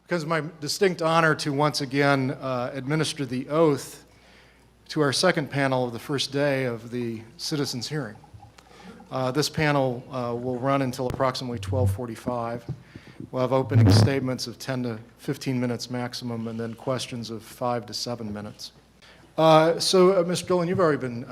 Because of my distinct honor to once again administer the oath to our second panel of the first day of the citizens' hearing. This panel will run until approximately 12:45. We'll have opening statements of 10 to 15 minutes maximum, and then questions of 5 to 7 minutes. Mr. Dillon, you've already been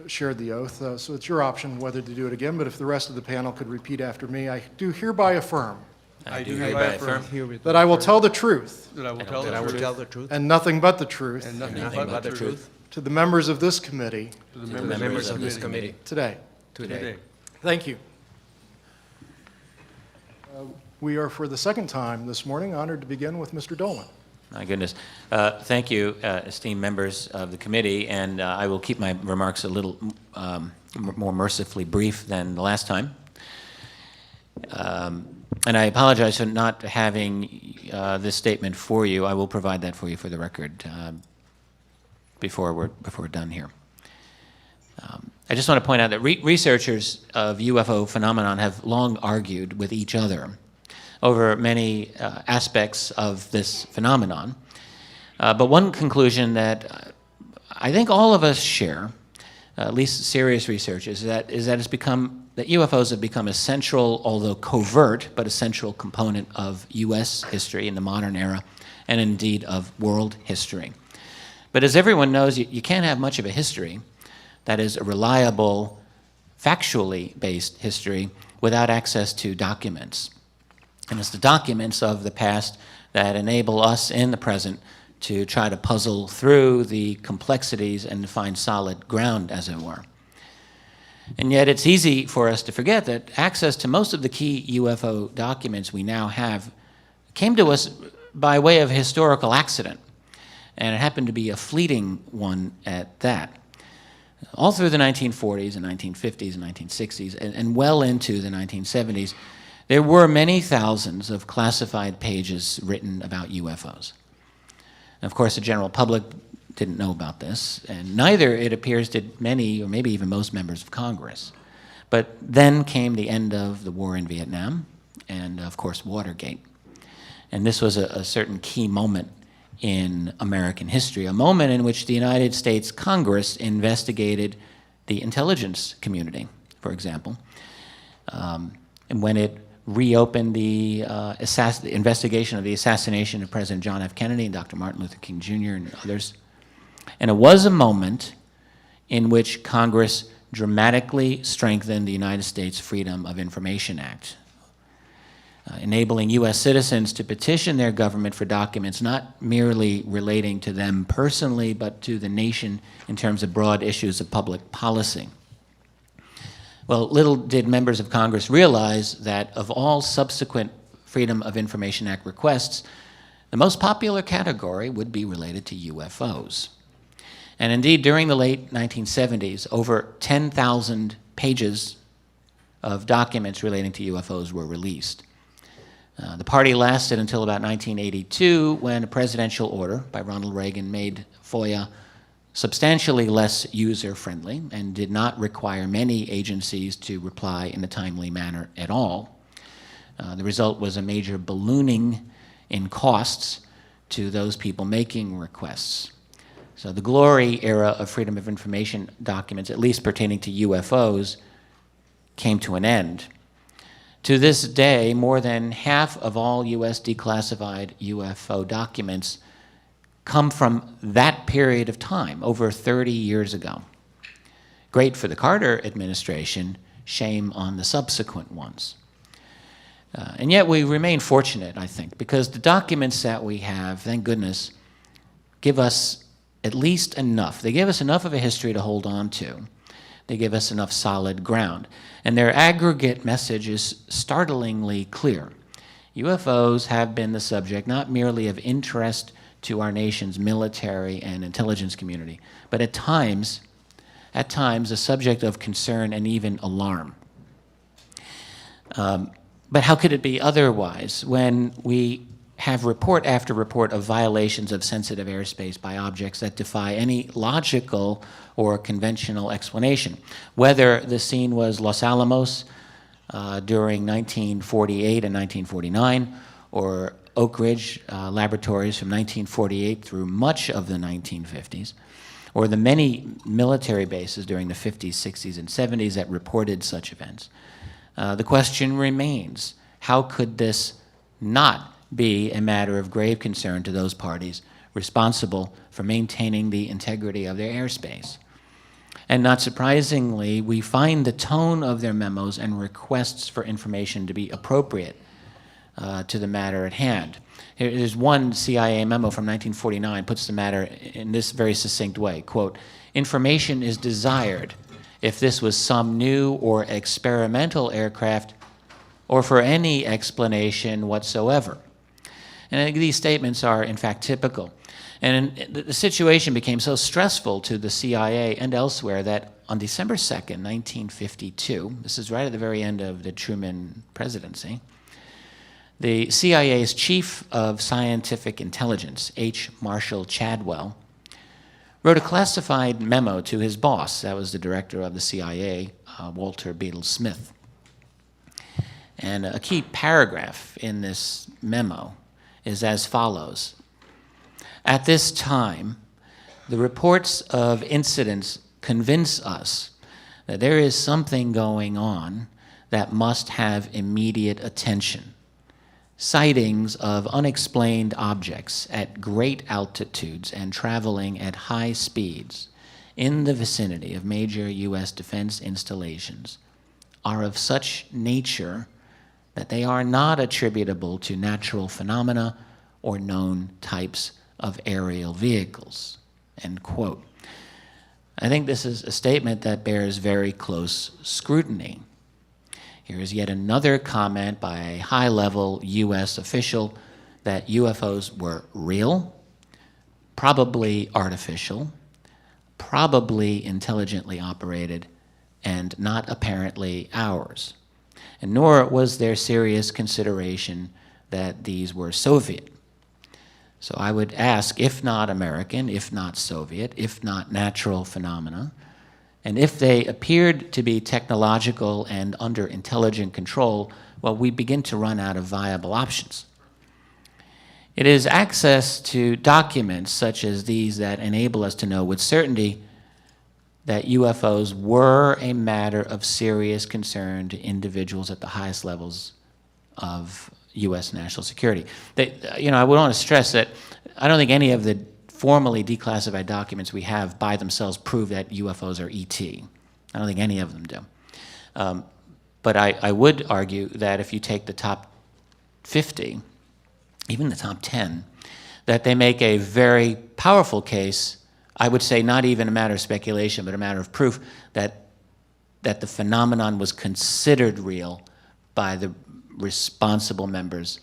shared the oath, so it's your option whether to do it again, but if the rest of the panel could repeat after me, I do hereby affirm I do hereby affirm that I will tell the truth that I will tell the truth and nothing but the truth and nothing but the truth to the members of this committee to the members of this committee today. today. Thank you. We are, for the second time this morning, honored to begin with Mr. Dolan. My goodness. Thank you, esteemed members of the committee, and I will keep my remarks a little more mercifully brief than the last time. And I apologize for not having this statement for you. I will provide that for you for the record before we're done here. I just want to point out that researchers of UFO phenomenon have long argued with each other over many aspects of this phenomenon. But one conclusion that I think all of us share, at least serious researchers, is that UFOs have become a central, although covert, but a central component of U.S. history in the modern era, and indeed of world history. But as everyone knows, you can't have much of a history that is a reliable, factually based history without access to documents. And it's the documents of the past that enable us in the present to try to puzzle through the complexities and find solid ground, as it were. And yet it's easy for us to forget that access to most of the key UFO documents we now have came to us by way of historical accident, and it happened to be a fleeting one at that. All through the 1940s and 1950s and 1960s and well into the 1970s, there were many thousands of classified pages written about UFOs. And of course, the general public didn't know about this, and neither, it appears, did many or maybe even most members of Congress. But then came the end of the war in Vietnam and, of course, Watergate. And this was a certain key moment in American history, a moment in which the United States Congress investigated the intelligence community, for example. And when it reopened the investigation of the assassination of President John F. Kennedy and Dr. Martin Luther King Jr. and others. And it was a moment in which Congress dramatically strengthened the United States Freedom of Information Act, enabling U.S. citizens to petition their government for documents not merely relating to them personally, but to the nation in terms of broad issues of public policy. Well, little did members of Congress realize that of all subsequent Freedom of Information Act requests, the most popular category would be related to UFOs. And indeed, during the late 1970s, over 10,000 pages of documents relating to UFOs were released. The party lasted until about 1982, when a presidential order by Ronald Reagan made FOIA substantially less user-friendly and did not require many agencies to reply in a timely manner at all. The result was a major ballooning in costs to those people making requests. So the glory era of Freedom of Information documents, at least pertaining to UFOs, came to an end. To this day, more than half of all U.S. declassified UFO documents come from that period of time, over 30 years ago. Great for the Carter administration, shame on the subsequent ones. And yet we remain fortunate, I think, because the documents that we have, thank goodness, give us at least enough. They give us enough of a history to hold on to. They give us enough solid ground. And their aggregate message is startlingly clear. UFOs have been the subject not merely of interest to our nation's military and intelligence community, but at times a subject of concern and even alarm. But how could it be otherwise when we have report after report of violations of sensitive airspace by objects that defy any logical or conventional explanation? Whether the scene was Los Alamos during 1948 and 1949, or Oak Ridge laboratories from 1948 through much of the 1950s, or the many military bases during the 50s, 60s, and 70s that reported such events, the question remains, how could this not be a matter of grave concern to those parties responsible for maintaining the integrity of their airspace? And not surprisingly, we find the tone of their memos and requests for information to be appropriate to the matter at hand. Here's one CIA memo from 1949, puts the matter in this very succinct way, quote, "Information is desired if this was some new or experimental aircraft or for any explanation whatsoever." And I think these statements are, in fact, typical. And the situation became so stressful to the CIA and elsewhere that on December 2nd, 1952, this is right at the very end of the Truman presidency, the CIA's Chief of Scientific Intelligence, H. Marshall Chadwell, wrote a classified memo to his boss, that was the director of the CIA, Walter Beadle Smith. And a key paragraph in this memo is as follows. At this time, the reports of incidents convince us that there is something going on that must have immediate attention. Sightings of unexplained objects at great altitudes and traveling at high speeds in the vicinity of major U.S. defense installations are of such nature that they are not attributable to natural phenomena or known types of aerial vehicles, end quote. I think this is a statement that bears very close scrutiny. Here is yet another comment by a high-level U.S. official that UFOs were real, probably artificial, probably intelligently operated, and not apparently ours. And nor was there serious consideration that these were Soviet. So I would ask, if not American, if not Soviet, if not natural phenomena, and if they appeared to be technological and under intelligent control, well, we begin to run out of viable options. It is access to documents such as these that enable us to know with certainty that UFOs were a matter of serious concern to individuals at the highest levels of U.S. national security. I would want to stress that I don't think any of the formally declassified documents we have by themselves prove that UFOs are ET. I don't think any of them do. But I would argue that if you take the top 50, even the top 10, that they make a very powerful case, I would say not even a matter of speculation, but a matter of proof that the phenomenon was considered real by the responsible members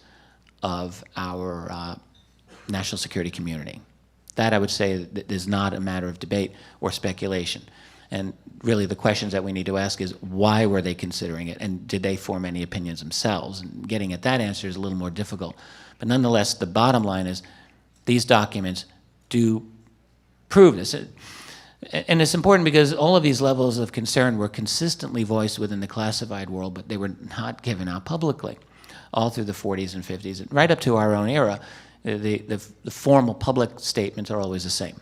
of our national security community. That, I would say, is not a matter of debate or speculation. And really the questions that we need to ask is, why were they considering it, and did they form any opinions themselves? And getting at that answer is a little more difficult. But nonetheless, the bottom line is these documents do prove this. And it's important because all of these levels of concern were consistently voiced within the classified world, but they were not given out publicly all through the 40s and 50s. And right up to our own era, the formal public statements are always the same.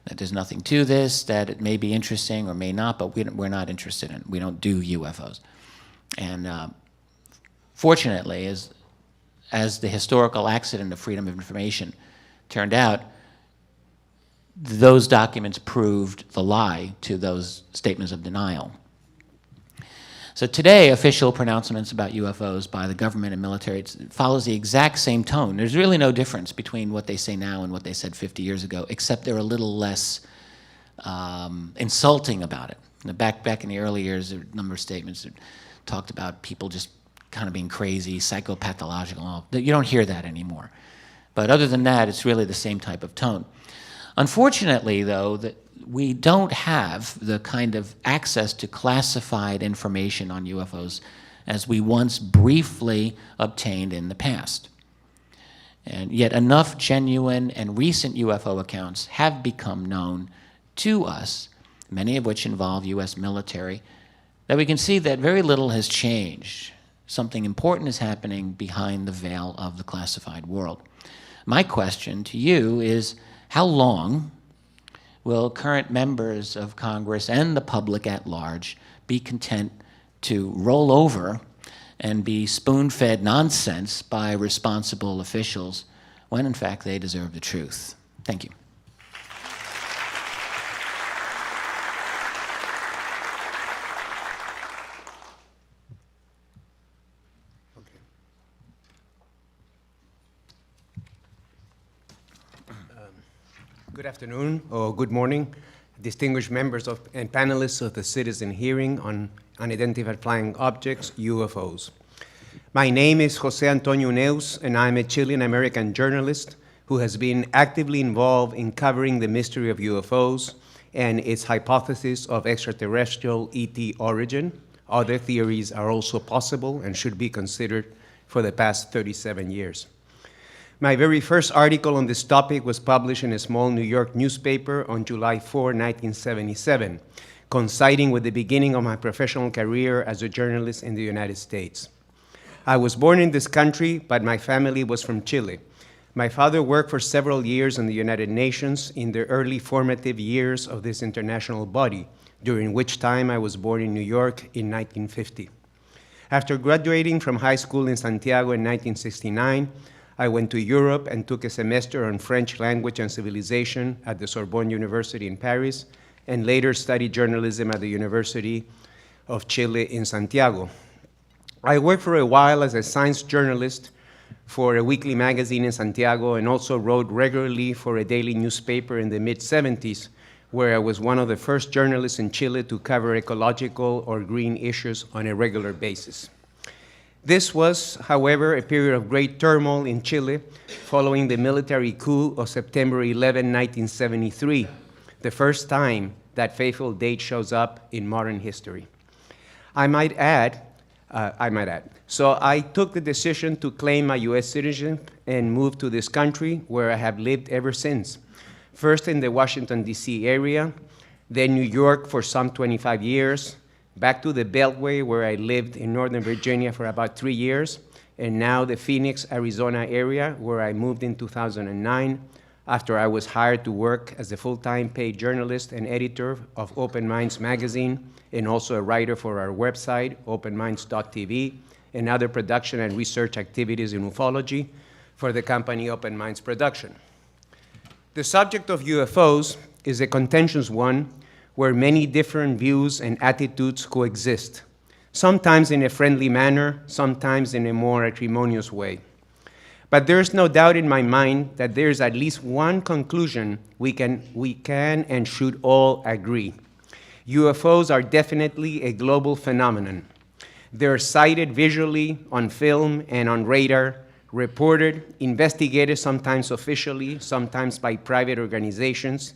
That there's nothing to this, that it may be interesting or may not, but we're not interested in it. We don't do UFOs. And fortunately, as the historical accident of freedom of information turned out, those documents proved the lie to those statements of denial. So today, official pronouncements about UFOs by the government and military, it follows the exact same tone. There's really no difference between what they say now and what they said 50 years ago, except they're a little less insulting about it. Back in the early years, there were a number of statements that talked about people just kind of being crazy, psychopathological. You don't hear that anymore. But other than that, it's really the same type of tone. Unfortunately, though, that we don't have the kind of access to classified information on UFOs as we once briefly obtained in the past. And yet enough genuine and recent UFO accounts have become known to us, many of which involve U.S. military, that we can see that very little has changed. something important is happening behind the veil of the classified world. My question to you is, how long will current members of Congress and the public at large be content to roll over and be spoon-fed nonsense by responsible officials when in fact they deserve the truth? Thank you. Good afternoon or good morning, distinguished members and panelists of the citizen hearing on unidentified flying objects, UFOs. My name is Jose Antonio Neus, and I'm a Chilean-American journalist who has been actively involved in covering the mystery of UFOs and its hypothesis of extraterrestrial ET origin. Other theories are also possible and should be considered for the past 37 years. My very first article on this topic was published in a small New York newspaper on July 4, 1977, coinciding with the beginning of my professional career as a journalist in the United States. I was born in this country, but my family was from Chile. My father worked for several years in the United Nations in the early formative years of this international body, during which time I was born in New York in 1950. After graduating from high school in Santiago in 1969, I went to Europe and took a semester on French language and civilization at the Sorbonne University in Paris, and later studied journalism at the University of Chile in Santiago. I worked for a while as a science journalist for a weekly magazine in Santiago, and also wrote regularly for a daily newspaper in the mid-70s, where I was one of the first journalists in Chile to cover ecological or green issues on a regular basis. This was, however, a period of great turmoil in Chile following the military coup of September 11, 1973, the first time that fateful date shows up in modern history. I might add. So I took the decision to claim my U.S. citizenship and moved to this country, where I have lived ever since. First in the Washington, D.C. area, then New York for some 25 years, back to the Beltway, where I lived in Northern Virginia for about 3 years, and now the Phoenix, Arizona area, where I moved in 2009, after I was hired to work as a full-time paid journalist and editor of Open Minds magazine, and also a writer for our website, openminds.tv, and other production and research activities in ufology for the company Open Minds Production. The subject of UFOs is a contentious one where many different views and attitudes coexist, sometimes in a friendly manner, sometimes in a more acrimonious way. But there's no doubt in my mind that there's at least one conclusion we can and should all agree. UFOs are definitely a global phenomenon. They're sighted visually, on film, and on radar, reported, investigated sometimes officially, sometimes by private organizations,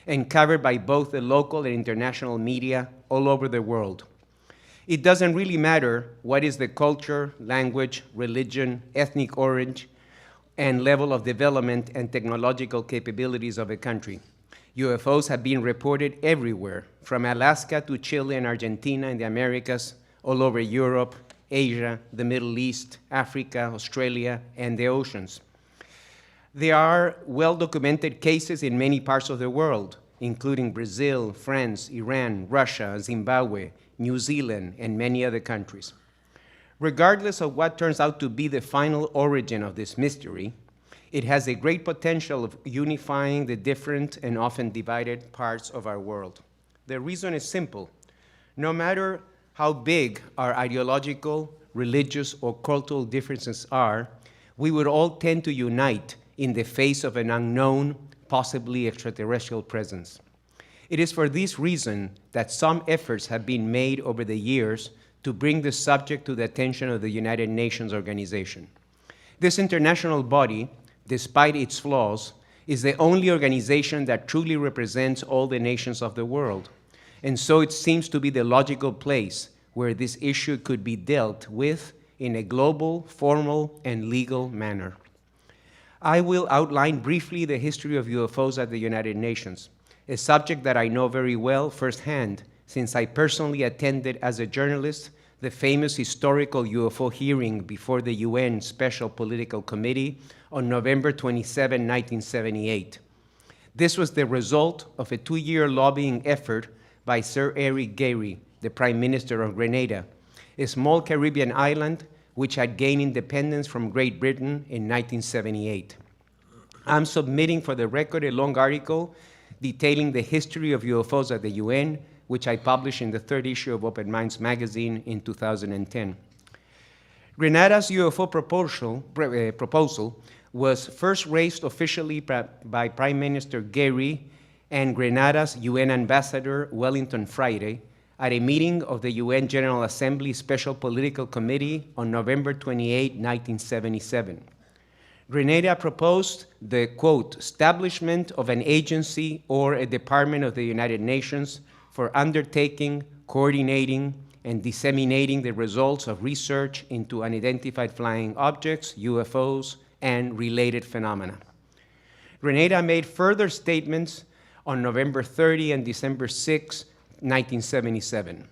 and covered by both the local and international media all over the world. It doesn't really matter what is the culture, language, religion, ethnic origin, and level of development and technological capabilities of a country. UFOs have been reported everywhere, from Alaska to Chile and Argentina in the Americas, all over Europe, Asia, the Middle East, Africa, Australia, and the oceans. There are well-documented cases in many parts of the world, including Brazil, France, Iran, Russia, Zimbabwe, New Zealand, and many other countries. Regardless of what turns out to be the final origin of this mystery, it has a great potential of unifying the different and often divided parts of our world. The reason is simple. No matter how big our ideological, religious, or cultural differences are, we would all tend to unite in the face of an unknown, possibly extraterrestrial presence. It is for this reason that some efforts have been made over the years to bring the subject to the attention of the United Nations organization. This international body, despite its flaws, is the only organization that truly represents all the nations of the world. And so it seems to be the logical place where this issue could be dealt with in a global, formal, and legal manner. I will outline briefly the history of UFOs at the United Nations, a subject that I know very well firsthand, since I personally attended as a journalist the famous historical UFO hearing before the UN Special Political Committee on November 27, 1978. This was the result of a 2-year lobbying effort by Sir Eric Gairy, the Prime Minister of Grenada, a small Caribbean island which had gained independence from Great Britain in 1978. I'm submitting for the record a long article detailing the history of UFOs at the UN, which I published in the 3rd issue of Open Minds magazine in 2010. Grenada's UFO proposal was first raised officially by Prime Minister Gairy and Grenada's UN Ambassador Wellington Friday at a meeting of the UN General Assembly Special Political Committee on November 28, 1977. Grenada proposed the, quote, establishment of an agency or a department of the United Nations for undertaking, coordinating, and disseminating the results of research into unidentified flying objects, UFOs, and related phenomena. Grenada made further statements on November 30 and December 6, 1977.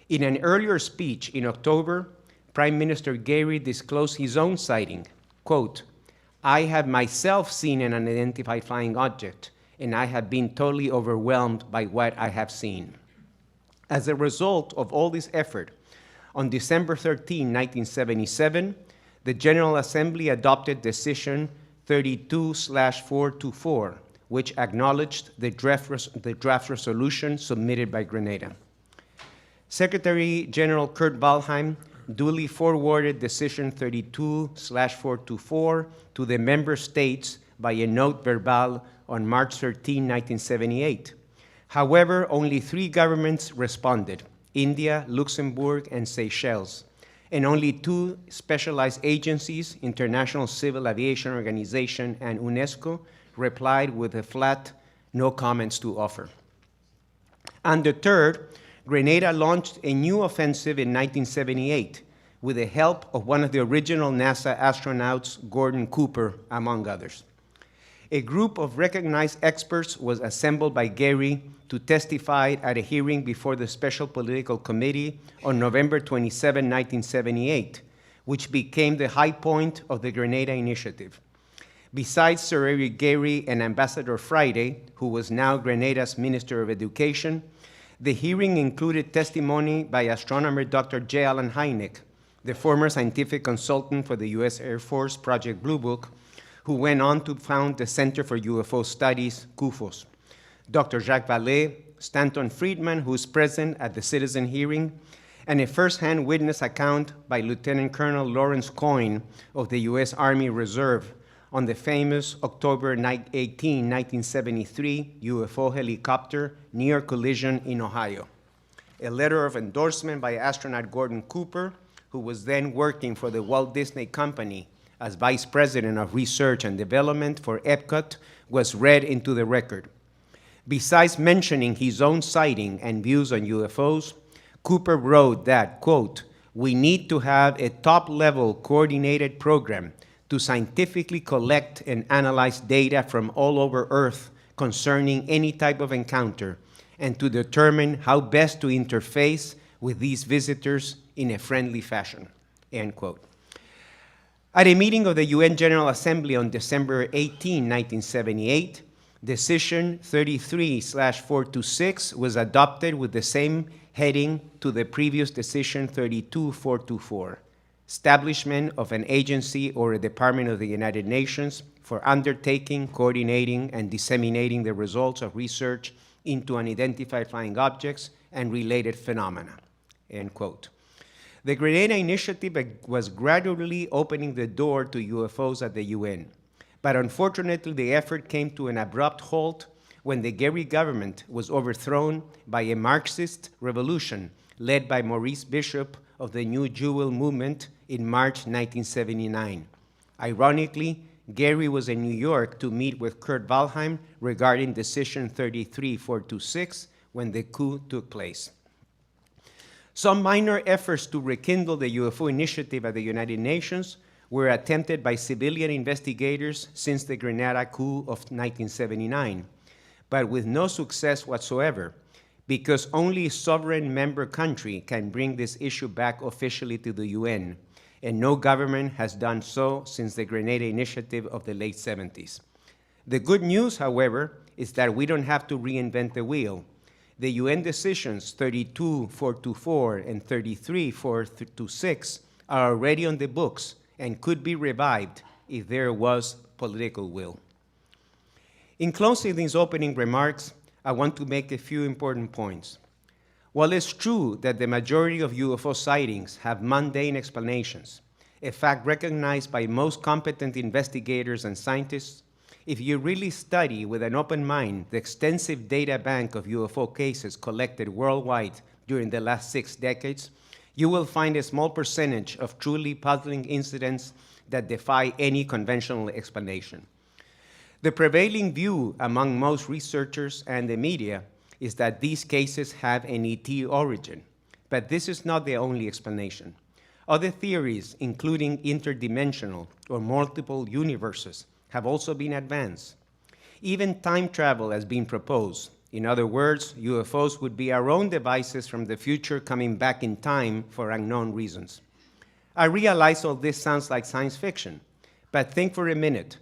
In an earlier speech in October, Prime Minister Gairy disclosed his own sighting, quote, I have myself seen an unidentified flying object, and I have been totally overwhelmed by what I have seen. As a result of all this effort, on December 13, 1977, the General Assembly adopted Decision 32/424, which acknowledged the draft resolution submitted by Grenada. Secretary General Kurt Waldheim duly forwarded Decision 32/424 to the member states by a note verbal on March 13, 1978. However, only 3 governments responded: India, Luxembourg, and Seychelles, and only 2 specialized agencies, International Civil Aviation Organization and UNESCO, replied with a flat, no comments to offer. Undeterred, Grenada launched a new offensive in 1978 with the help of one of the original NASA astronauts, Gordon Cooper, among others. A group of recognized experts was assembled by Gairy to testify at a hearing before the Special Political Committee on November 27, 1978, which became the high point of the Grenada Initiative. Besides Sir Eric Gairy and Ambassador Friday, who was now Grenada's Minister of Education, the hearing included testimony by astronomer Dr. J. Allen Hynek, the former scientific consultant for the U.S. Air Force Project Blue Book, who went on to found the Center for UFO Studies, CUFOS. Dr. Jacques Vallée, Stanton Friedman, who is present at the citizen hearing, and a first-hand witness account by Lieutenant Colonel Lawrence Coyne of the U.S. Army Reserve on the famous October 18, 1973 UFO helicopter near collision in Ohio. A letter of endorsement by astronaut Gordon Cooper, who was then working for the Walt Disney Company as Vice President of Research and Development for Epcot, was read into the record. Besides mentioning his own sighting and views on UFOs, Cooper wrote that, quote, we need to have a top-level coordinated program to scientifically collect and analyze data from all over Earth concerning any type of encounter, and to determine how best to interface with these visitors in a friendly fashion, end quote. At a meeting of the UN General Assembly on December 18, 1978, Decision 33/426 was adopted with the same heading to the previous Decision 32/424. Establishment of an agency or a department of the United Nations for undertaking, coordinating, and disseminating the results of research into unidentified flying objects and related phenomena, end quote. The Grenada Initiative was gradually opening the door to UFOs at the UN, but unfortunately the effort came to an abrupt halt when the Gairy government was overthrown by a Marxist revolution led by Maurice Bishop of the New Jewel movement in March 1979. Ironically, Gairy was in New York to meet with Kurt Waldheim regarding Decision 33/426 when the coup took place. Some minor efforts to rekindle the UFO initiative at the United Nations were attempted by civilian investigators since the Grenada coup of 1979, but with no success whatsoever, because only a sovereign member country can bring this issue back officially to the UN, and no government has done so since the Grenada Initiative of the late 70s. The good news, however, is that we don't have to reinvent the wheel. The UN decisions 32424 and 33426 are already on the books and could be revived if there was political will. In closing these opening remarks, I want to make a few important points. While it's true that the majority of UFO sightings have mundane explanations, a fact recognized by most competent investigators and scientists, if you really study with an open mind the extensive data bank of UFO cases collected worldwide during the last 6 decades, you will find a small percentage of truly puzzling incidents that defy any conventional explanation. The prevailing view among most researchers and the media is that these cases have an ET origin, but this is not the only explanation. Other theories, including interdimensional or multiple universes, have also been advanced. Even time travel has been proposed. In other words, UFOs would be our own devices from the future coming back in time for unknown reasons. I realize all this sounds like science fiction, but think for a minute.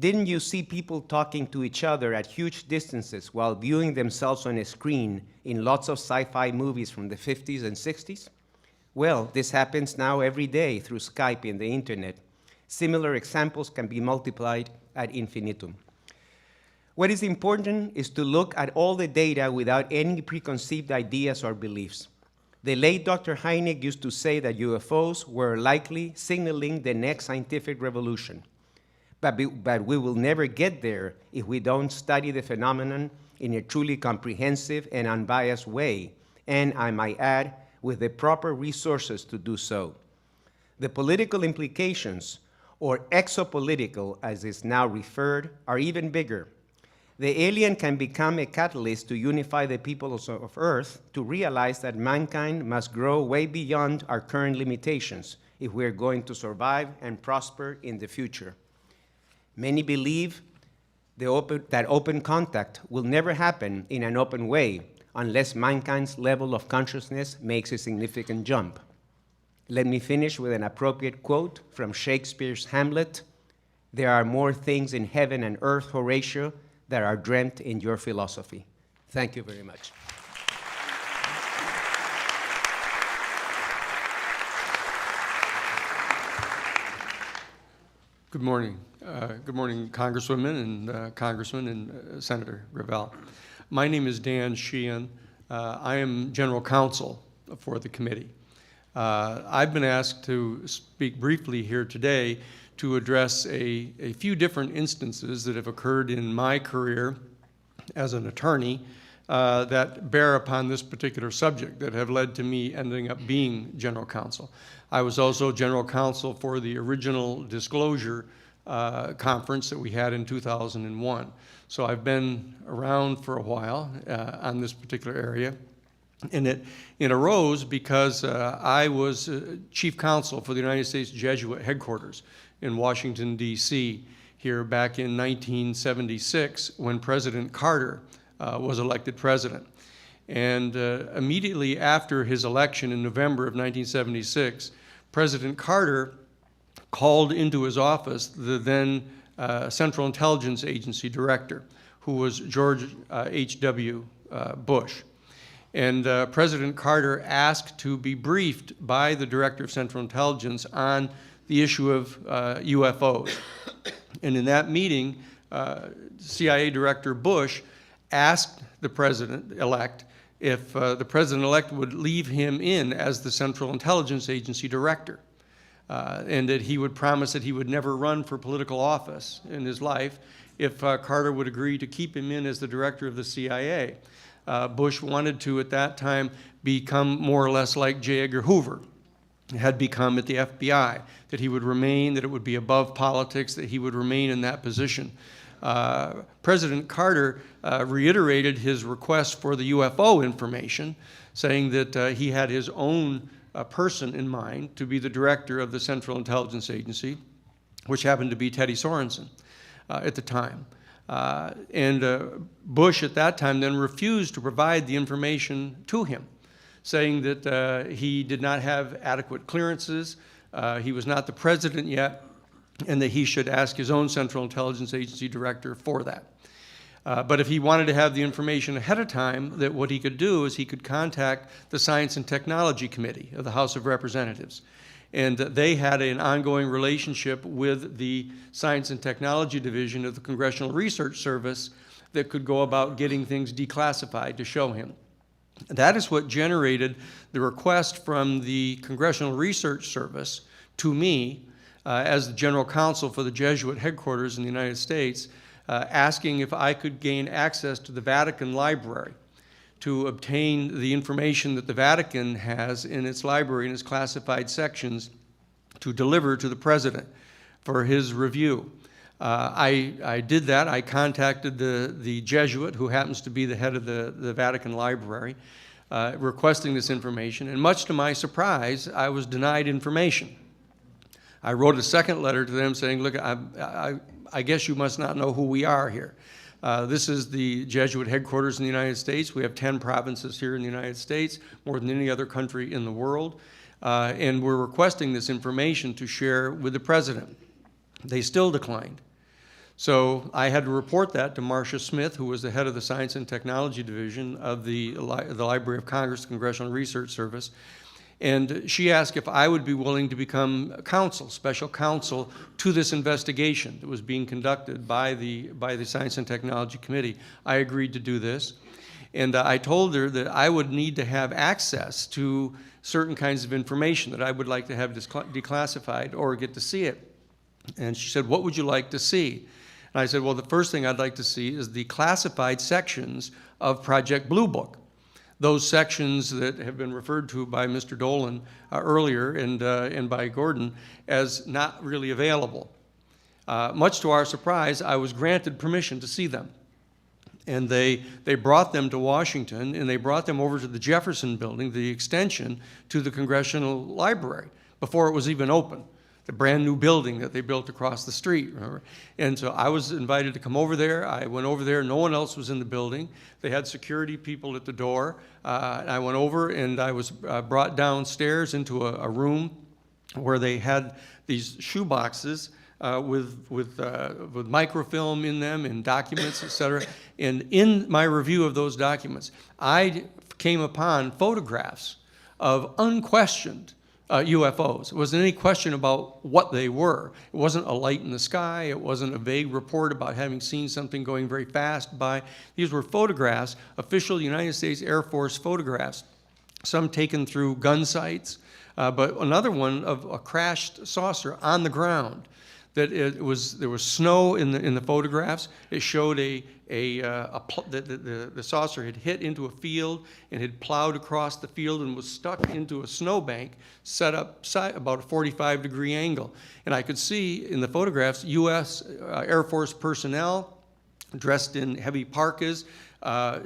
Didn't you see people talking to each other at huge distances while viewing themselves on a screen in lots of sci-fi movies from the 50s and 60s? Well, this happens now every day through Skype and the internet. Similar examples can be multiplied ad infinitum. What is important is to look at all the data without any preconceived ideas or beliefs. The late Dr. Hynek used to say that UFOs were likely signaling the next scientific revolution. But we will never get there if we don't study the phenomenon in a truly comprehensive and unbiased way, and I might add, with the proper resources to do so. The political implications, or exopolitical as is now referred, are even bigger. The alien can become a catalyst to unify the peoples of Earth to realize that mankind must grow way beyond our current limitations if we're going to survive and prosper in the future. Many believe that open contact will never happen in an open way unless mankind's level of consciousness makes a significant jump. Let me finish with an appropriate quote from Shakespeare's Hamlet. "There are more things in heaven and earth, Horatio, that are dreamt in your philosophy." Thank you very much. Good morning. Good morning, Congresswomen and Congressman and Senator Gravel. My name is Dan Sheehan. I am General Counsel for the committee. I've been asked to speak briefly here today to address a few different instances that have occurred in my career as an attorney that bear upon this particular subject that have led to me ending up being General Counsel. I was also General Counsel for the original disclosure conference that we had in 2001. So I've been around for a while on this particular area. And it arose because I was Chief Counsel for the United States Jesuit headquarters in Washington, D.C., here back in 1976 when President Carter was elected president. And immediately after his election in November of 1976, President Carter called into his office the then Central Intelligence Agency director, who was George H.W. Bush. And President Carter asked to be briefed by the Director of Central Intelligence on the issue of UFOs. And in that meeting, CIA Director Bush asked the President-elect if the President-elect would leave him in as the Central Intelligence Agency Director, and that he would promise that he would never run for political office in his life if Carter would agree to keep him in as the Director of the CIA. Bush wanted to, at that time, become more or less like J. Edgar Hoover had become at the FBI, that he would remain, that it would be above politics, that he would remain in that position. President Carter reiterated his request for the UFO information, saying that he had his own person in mind to be the director of the Central Intelligence Agency, which happened to be Teddy Sorensen at the time. Bush at that time then refused to provide the information to him, saying that he did not have adequate clearances, he was not the president yet, and that he should ask his own Central Intelligence Agency director for that. But if he wanted to have the information ahead of time, that what he could do is he could contact the Science and Technology Committee of the House of Representatives. And they had an ongoing relationship with the Science and Technology Division of the Congressional Research Service that could go about getting things declassified to show him. That is what generated the request from the Congressional Research Service to me as the General Counsel for the Jesuit headquarters in the United States, asking if I could gain access to the Vatican Library to obtain the information that the Vatican has in its library, in its classified sections, to deliver to the President for his review. I did that. I contacted the Jesuit, who happens to be the head of the Vatican Library, requesting this information, and much to my surprise, I was denied information. I wrote a second letter to them saying, look, I guess you must not know who we are here. This is the Jesuit headquarters in the United States. We have 10 provinces here in the United States, more than any other country in the world. And we're requesting this information to share with the President. They still declined. So I had to report that to Marcia Smith, who was the head of the Science and Technology Division of the Library of Congress, Congressional Research Service. And she asked if I would be willing to become counsel, special counsel, to this investigation that was being conducted by the Science and Technology Committee. I agreed to do this. And I told her that I would need to have access to certain kinds of information that I would like to have declassified or get to see it. And she said, what would you like to see? And I said, well, the first thing I'd like to see is the classified sections of Project Blue Book. Those sections that have been referred to by Mr. Dolan earlier and by Gordon as not really available. Much to our surprise, I was granted permission to see them. And they brought them to Washington, and they brought them over to the Jefferson Building, the extension to the Congressional Library, before it was even open. The brand new building that they built across the street, remember? And so I was invited to come over there. I went over there. No one else was in the building. They had security people at the door. I went over, and I was brought downstairs into a room where they had these shoe boxes with microfilm in them and documents, et cetera. And in my review of those documents, I came upon photographs of unquestioned UFOs. It wasn't any question about what they were. It wasn't a light in the sky. It wasn't a vague report about having seen something going very fast by. These were photographs, official United States Air Force photographs, some taken through gun sights, but another one of a crashed saucer on the ground. That there was snow in the photographs. It showed the saucer had hit into a field and had plowed across the field and was stuck into a snowbank set up about a 45-degree angle. And I could see in the photographs U.S. Air Force personnel dressed in heavy parkas,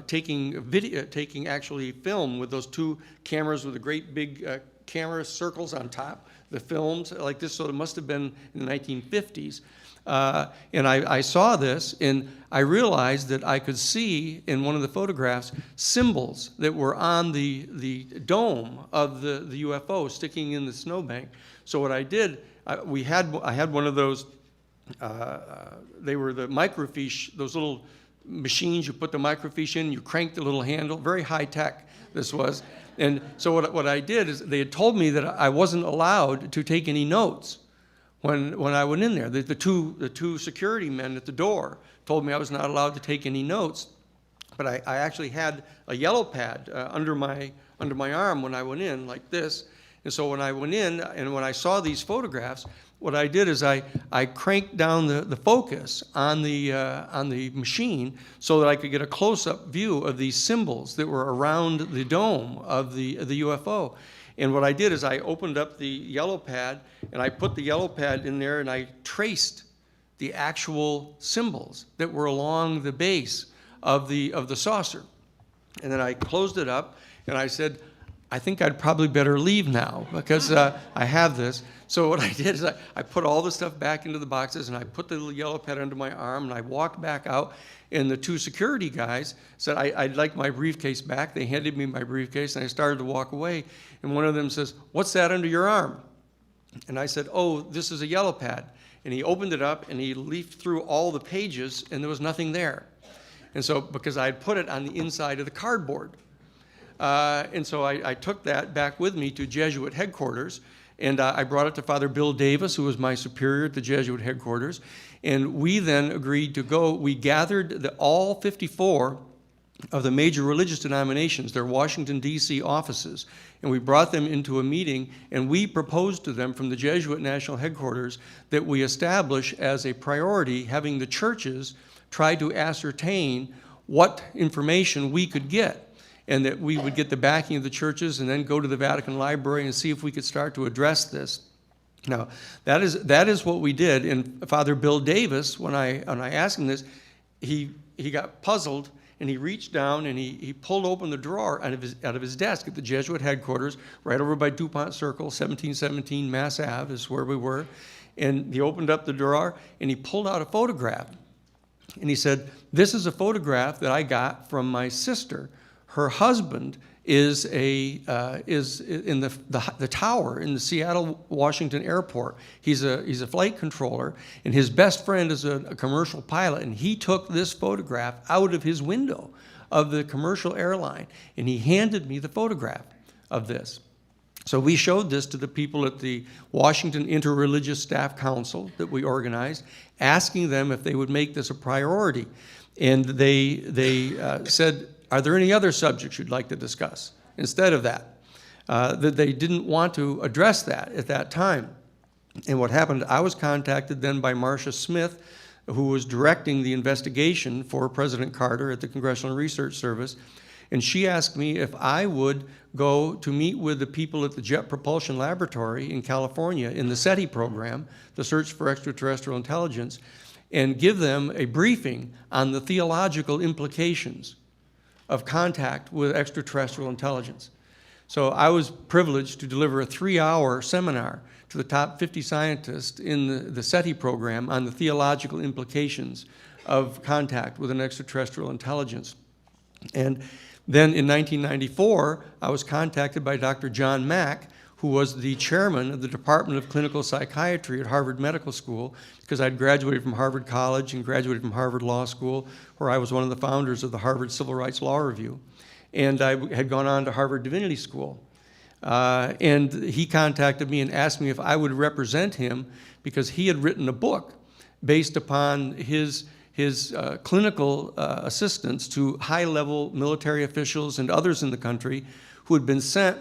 taking actually film with those two cameras with the great big camera circles on top. The films like this, so it must have been in the 1950s. And I saw this, and I realized that I could see in one of the photographs symbols that were on the dome of the UFO sticking in the snowbank. So what I did, I had one of those, they were the microfiche, those little machines you put the microfiche in, you crank the little handle, very high tech this was. And so what I did is they had told me that I wasn't allowed to take any notes when I went in there. The two security men at the door told me I was not allowed to take any notes. But I actually had a yellow pad under my arm when I went in, like this. And so when I went in and when I saw these photographs, what I did is I cranked down the focus on the machine so that I could get a close-up view of these symbols that were around the dome of the UFO. And what I did is I opened up the yellow pad and I put the yellow pad in there and I traced the actual symbols that were along the base of the saucer. And then I closed it up and I said, I think I'd probably better leave now because I have this. So what I did is I put all the stuff back into the boxes, and I put the little yellow pad under my arm, and I walked back out, and the two security guys said, I'd like my briefcase back. They handed me my briefcase, and I started to walk away, and one of them says, "What's that under your arm?" And I said, "Oh, this is a yellow pad." And he opened it up, and he leafed through all the pages, and there was nothing there. And so, because I had put it on the inside of the cardboard. And so I took that back with me to Jesuit headquarters, and I brought it to Father Bill Davis, who was my superior at the Jesuit headquarters, and we then agreed to go. We gathered all 54 of the major religious denominations, their Washington, D.C. offices, and we brought them into a meeting, and we proposed to them from the Jesuit National Headquarters that we establish as a priority having the churches try to ascertain what information we could get, and that we would get the backing of the churches and then go to the Vatican Library and see if we could start to address this. Now, that is what we did. And Father Bill Davis, when I asked him this, he got puzzled, and he reached down and he pulled open the drawer out of his desk at the Jesuit headquarters, right over by DuPont Circle, 1717 Mass Ave is where we were. And he opened up the drawer, and he pulled out a photograph. And he said, "This is a photograph that I got from my sister. Her husband is in the tower in the Seattle Washington airport. He's a flight controller, and his best friend is a commercial pilot, and he took this photograph out of his window of the commercial airline, and he handed me the photograph of this." So we showed this to the people at the Washington Interreligious Staff Council that we organized, asking them if they would make this a priority. And they said, "Are there any other subjects you'd like to discuss?" Instead of that, that they didn't want to address that at that time. And what happened, I was contacted then by Marcia Smith, who was directing the investigation for President Carter at the Congressional Research Service, and she asked me if I would go to meet with the people at the Jet Propulsion Laboratory in California in the SETI program, the Search for Extraterrestrial Intelligence, and give them a briefing on the theological implications of contact with extraterrestrial intelligence. So I was privileged to deliver a 3-hour seminar to the top 50 scientists in the SETI program on the theological implications of contact with an extraterrestrial intelligence. And then in 1994, I was contacted by Dr. John Mack, who was the chairman of the Department of Clinical Psychiatry at Harvard Medical School, because I'd graduated from Harvard College and graduated from Harvard Law School, where I was one of the founders of the Harvard Civil Rights Law Review. And I had gone on to Harvard Divinity School. And he contacted me and asked me if I would represent him, because he had written a book based upon his clinical assistance to high-level military officials and others in the country who had been sent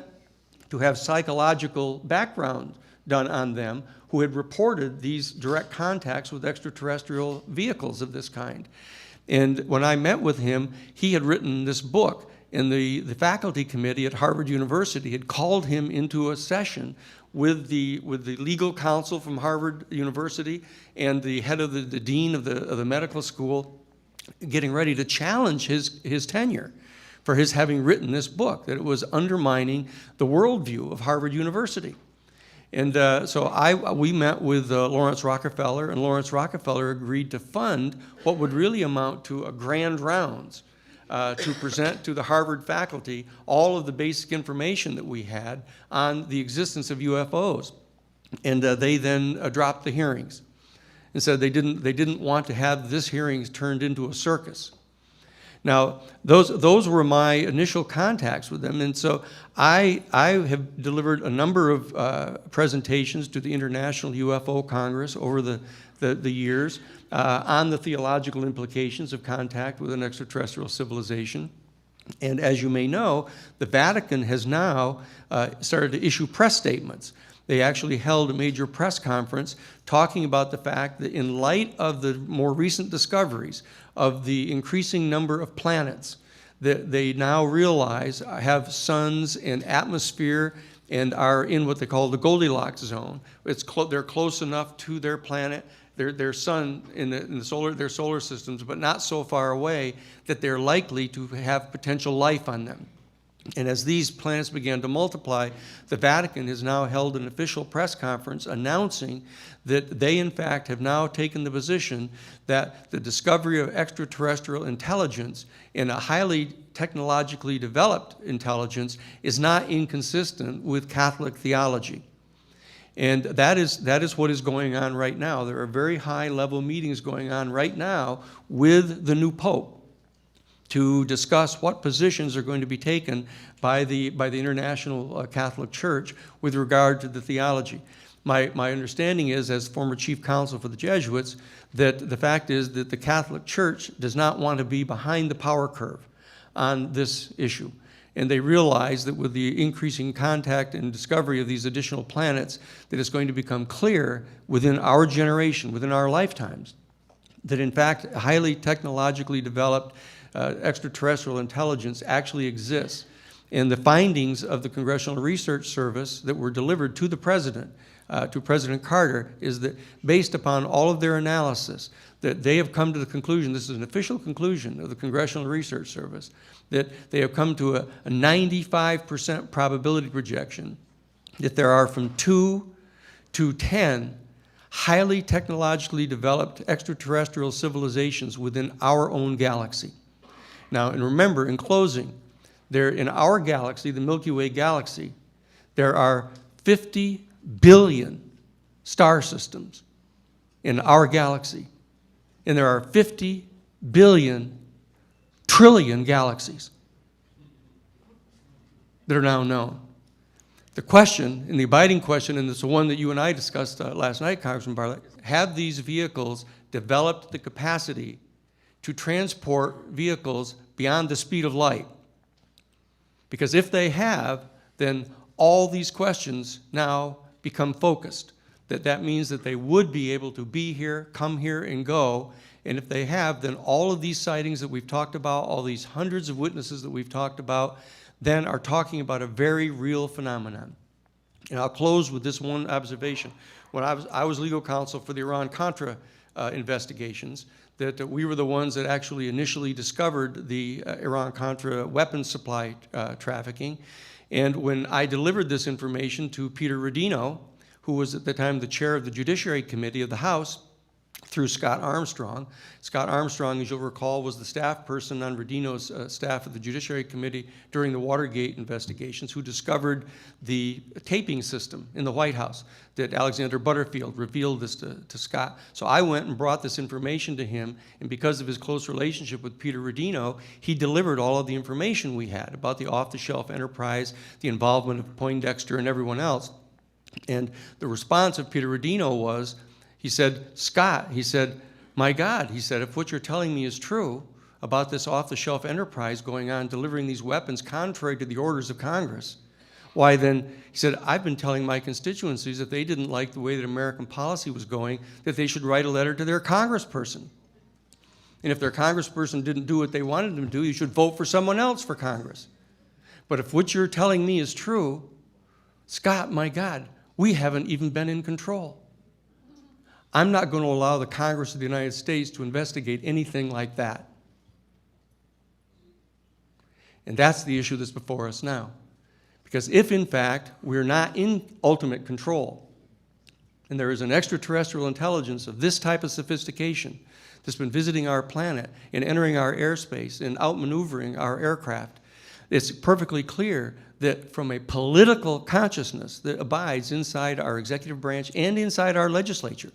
to have psychological background done on them, who had reported these direct contacts with extraterrestrial vehicles of this kind. And when I met with him, he had written this book, and the faculty committee at Harvard University had called him into a session with the legal counsel from Harvard University and the head of the dean of the medical school, getting ready to challenge his tenure for his having written this book, that it was undermining the worldview of Harvard University. And so we met with Lawrence Rockefeller, and Lawrence Rockefeller agreed to fund what would really amount to a grand rounds to present to the Harvard faculty all of the basic information that we had on the existence of UFOs. And they then dropped the hearings and said they didn't want to have this hearings turned into a circus. Now, those were my initial contacts with them, and so I have delivered a number of presentations to the International UFO Congress over the years on the theological implications of contact with an extraterrestrial civilization. And as you may know, the Vatican has now started to issue press statements. They actually held a major press conference talking about the fact that in light of the more recent discoveries of the increasing number of planets that they now realize have suns and atmosphere and are in what they call the Goldilocks zone. They're close enough to their planet, their sun in their solar systems, but not so far away that they're likely to have potential life on them. And as these planets began to multiply, the Vatican has now held an official press conference announcing that they, in fact, have now taken the position that the discovery of extraterrestrial intelligence in a highly technologically developed intelligence is not inconsistent with Catholic theology. And that is what is going on right now. There are very high-level meetings going on right now with the new Pope to discuss what positions are going to be taken by the International Catholic Church with regard to the theology. My understanding is, as former chief counsel for the Jesuits, that the fact is that the Catholic Church does not want to be behind the power curve on this issue. And they realize that with the increasing contact and discovery of these additional planets, that it's going to become clear within our generation, within our lifetimes, that in fact highly technologically developed extraterrestrial intelligence actually exists. And the findings of the Congressional Research Service that were delivered to the President, to President Carter, is that based upon all of their analysis, that they have come to the conclusion, this is an official conclusion of the Congressional Research Service, that they have come to a 95% probability projection that there are from 2 to 10 highly technologically developed extraterrestrial civilizations within our own galaxy. Now, and remember, in closing, in our galaxy, the Milky Way galaxy, there are 50 billion star systems in our galaxy. And there are 50 billion trillion galaxies that are now known. The question, and the abiding question, and it's the one that you and I discussed last night, Congressman Bartlett, have these vehicles developed the capacity to transport vehicles beyond the speed of light? Because if they have, then all these questions now become focused. That means that they would be able to be here, come here, and go. And if they have, then all of these sightings that we've talked about, all these hundreds of witnesses that we've talked about, then are talking about a very real phenomenon. And I'll close with this one observation. When I was legal counsel for the Iran-Contra investigations, that we were the ones that actually initially discovered the Iran-Contra weapons supply trafficking. And when I delivered this information to Peter Rodino, who was at the time the chair of the Judiciary Committee of the House, through Scott Armstrong. Scott Armstrong, as you'll recall, was the staff person on Rodino's staff of the Judiciary Committee during the Watergate investigations, who discovered the taping system in the White House that Alexander Butterfield revealed this to Scott. So I went and brought this information to him, and because of his close relationship with Peter Rodino, he delivered all of the information we had about the off-the-shelf enterprise, the involvement of Poindexter and everyone else. And the response of Peter Rodino was, he said, Scott, he said, my God, he said, if what you're telling me is true about this off-the-shelf enterprise going on, delivering these weapons contrary to the orders of Congress, why then, he said, I've been telling my constituencies if they didn't like the way that American policy was going, that they should write a letter to their congressperson. And if their congressperson didn't do what they wanted them to do, you should vote for someone else for Congress. But if what you're telling me is true, Scott, my God, we haven't even been in control. I'm not going to allow the Congress of the United States to investigate anything like that. And that's the issue that's before us now. Because if, in fact, we're not in ultimate control, and there is an extraterrestrial intelligence of this type of sophistication that's been visiting our planet and entering our airspace and outmaneuvering our aircraft, it's perfectly clear that from a political consciousness that abides inside our executive branch and inside our legislature,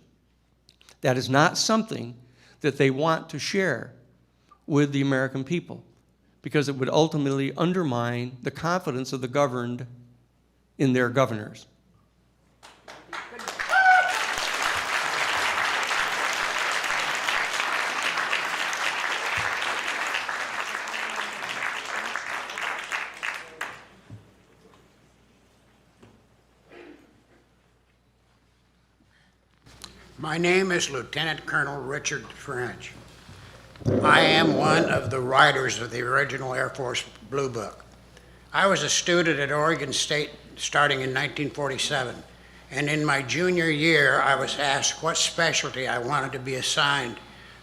that is not something that they want to share with the American people, because it would ultimately undermine the confidence of the governed in their governors. My name is Lieutenant Colonel Richard French. I am one of the writers of the original Air Force Blue Book. I was a student at Oregon State starting in 1947, and in my junior year I was asked what specialty I wanted to be assigned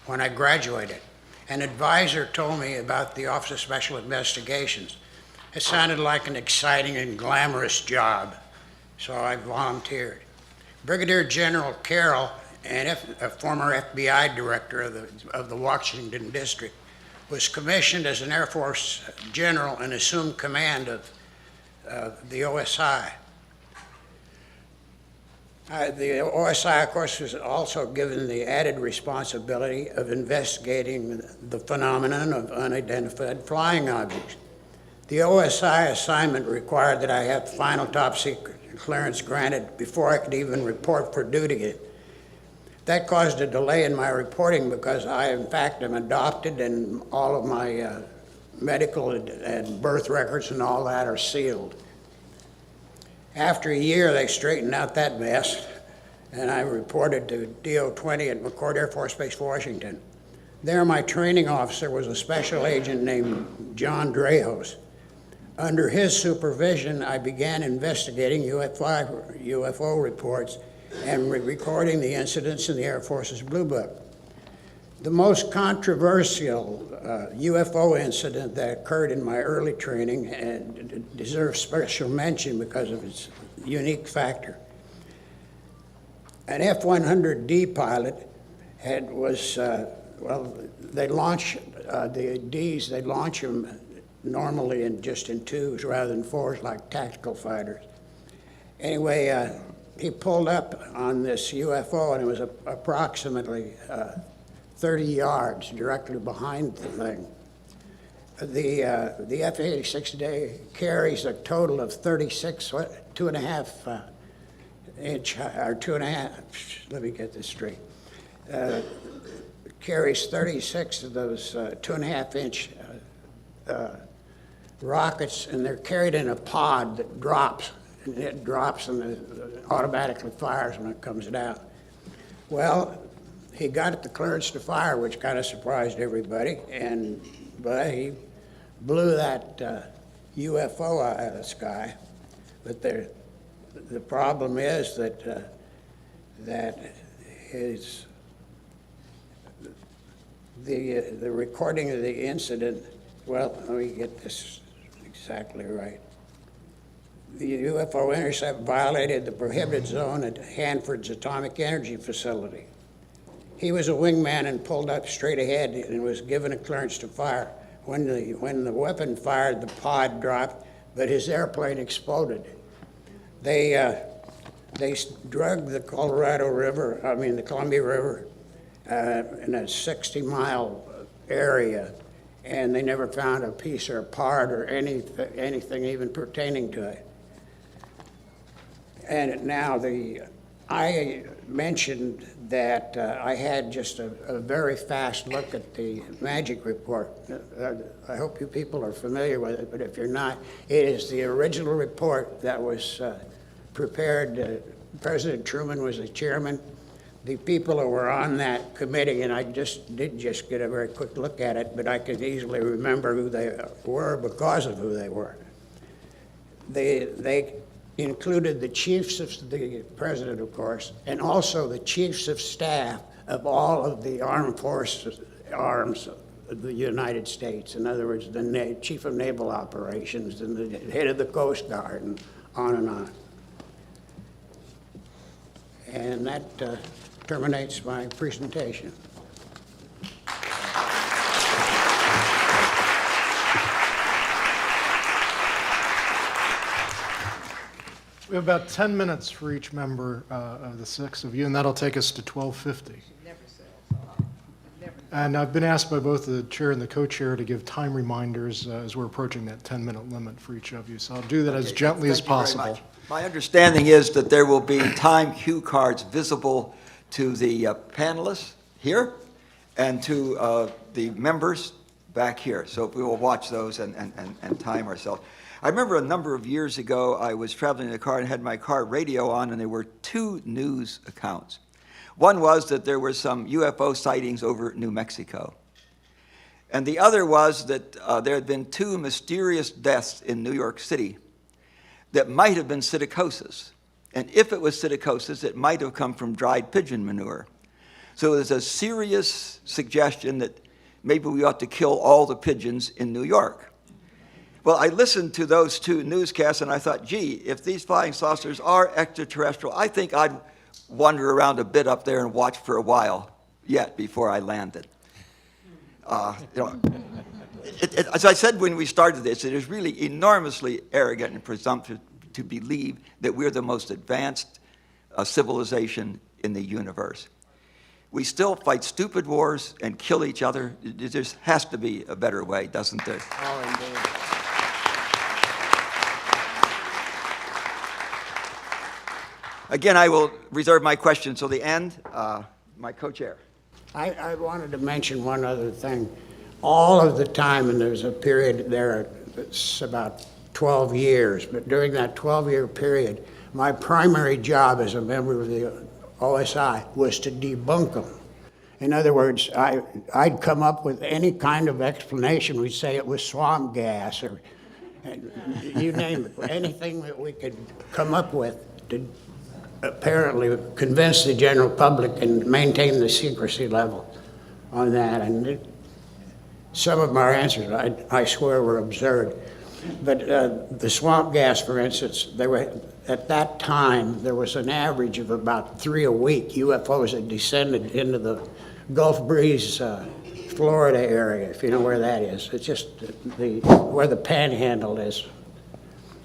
when I graduated. An advisor told me about the Office of Special Investigations, It sounded like an exciting and glamorous job, so I volunteered. Brigadier General Carroll, a former FBI director of the Washington District, was commissioned as an Air Force general and assumed command of the OSI. The OSI, of course, was also given the added responsibility of investigating the phenomenon of unidentified flying objects. The OSI assignment required that I have final top secret clearance granted before I could even report for duty. That caused a delay in my reporting because I, in fact, am adopted and all of my medical and birth records and all that are sealed. After a year, they straightened out that mess, and I reported to DO-20 at McCord Air Force Base, Washington. There, my training officer was a special agent named John Drejos. Under his supervision, I began investigating UFO reports and recording the incidents in the Air Force's Blue Book. The most controversial UFO incident that occurred in my early training and deserves special mention because of its unique factor. An F-100D pilot they launch the Ds, they launch them normally just in twos rather than fours like tactical fighters. Anyway, he pulled up on this UFO and it was approximately 30 yards directly behind the thing. The F-86 carries a total of 36, 2.5 inch, or 2.5, let me get this straight. Carries 36 of those 2.5 inch rockets, and they're carried in a pod that drops. And it drops and it automatically fires when it comes down. Well, he got the clearance to fire, which kind of surprised everybody, but he blew that UFO out of the sky. But the problem is that the recording of the incident. Well, let me get this exactly right. The UFO intercept violated the prohibited zone at Hanford's Atomic Energy Facility. He was a wingman and pulled up straight ahead and was given a clearance to fire. When the weapon fired, the pod dropped, but his airplane exploded. They drugged the the Columbia River in a 60-mile area, and they never found a piece or a part or anything even pertaining to it. And now I mentioned that I had just a very fast look at the magic report. I hope you people are familiar with it, but if you're not, it is the original report that was prepared. President Truman was the chairman. The people who were on that committee, and I did get a very quick look at it, but I could easily remember who they were because of who they were. They included the chiefs of the president, of course, and also the chiefs of staff of all of the armed forces, arms of the United States. In other words, the chief of naval operations and the head of the Coast Guard and on and on. And that terminates my presentation. We have about 10 minutes for each member of the six of you, and that'll take us to 12:50. And I've been asked by both the chair and the co-chair to give time reminders as we're approaching that 10-minute limit for each of you. So I'll do that as gently as possible. My understanding is that there will be time cue cards visible to the panelists here and to the members back here. So we will watch those and time ourselves. I remember a number of years ago, I was traveling in a car and had my car radio on, and there were two news accounts. One was that there were some UFO sightings over New Mexico. And the other was that there had been two mysterious deaths in New York City that might have been psittacosis. And if it was psittacosis, it might have come from dried pigeon manure. So there's a serious suggestion that maybe we ought to kill all the pigeons in New York. Well, I listened to those two newscasts, and I thought, gee, if these flying saucers are extraterrestrial, I think I'd wander around a bit up there and watch for a while yet before I landed. As I said when we started this, it is really enormously arrogant and presumptuous to believe that we're the most advanced civilization in the universe. We still fight stupid wars and kill each other. There just has to be a better way, doesn't there? Oh, indeed. Again, I will reserve my questions till the end. My co-chair. I wanted to mention one other thing. All of the time, and there's a period there, it's about 12 years, but during that 12-year period, my primary job as a member of the OSI was to debunk them. In other words, I'd come up with any kind of explanation. We'd say it was swamp gas or you name it, anything that we could come up with to apparently convince the general public and maintain the secrecy level on that. And some of our answers, I swear, were absurd. But the swamp gas, for instance, at that time, there was an average of about 3 a week UFOs that descended into the Gulf Breeze, Florida area, if you know where that is. It's just where the Panhandle is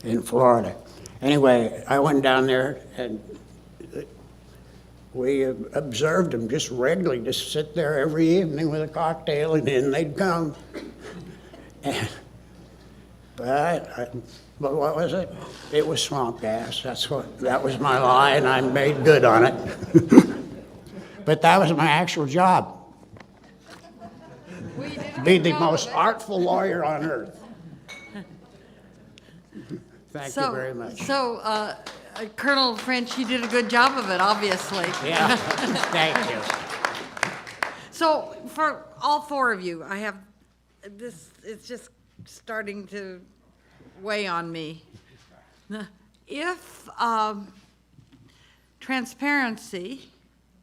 in Florida. Anyway, I went down there and we observed them just regularly, just sit there every evening with a cocktail, and then they'd come. But what was it? It was swamp gas. That was my lie, and I made good on it. But that was my actual job. Be the most artful lawyer on earth. Thank you very much. So, Colonel French, you did a good job of it, obviously. Yeah, thank you. So, for all four of you, I have this, it's just starting to weigh on me. If transparency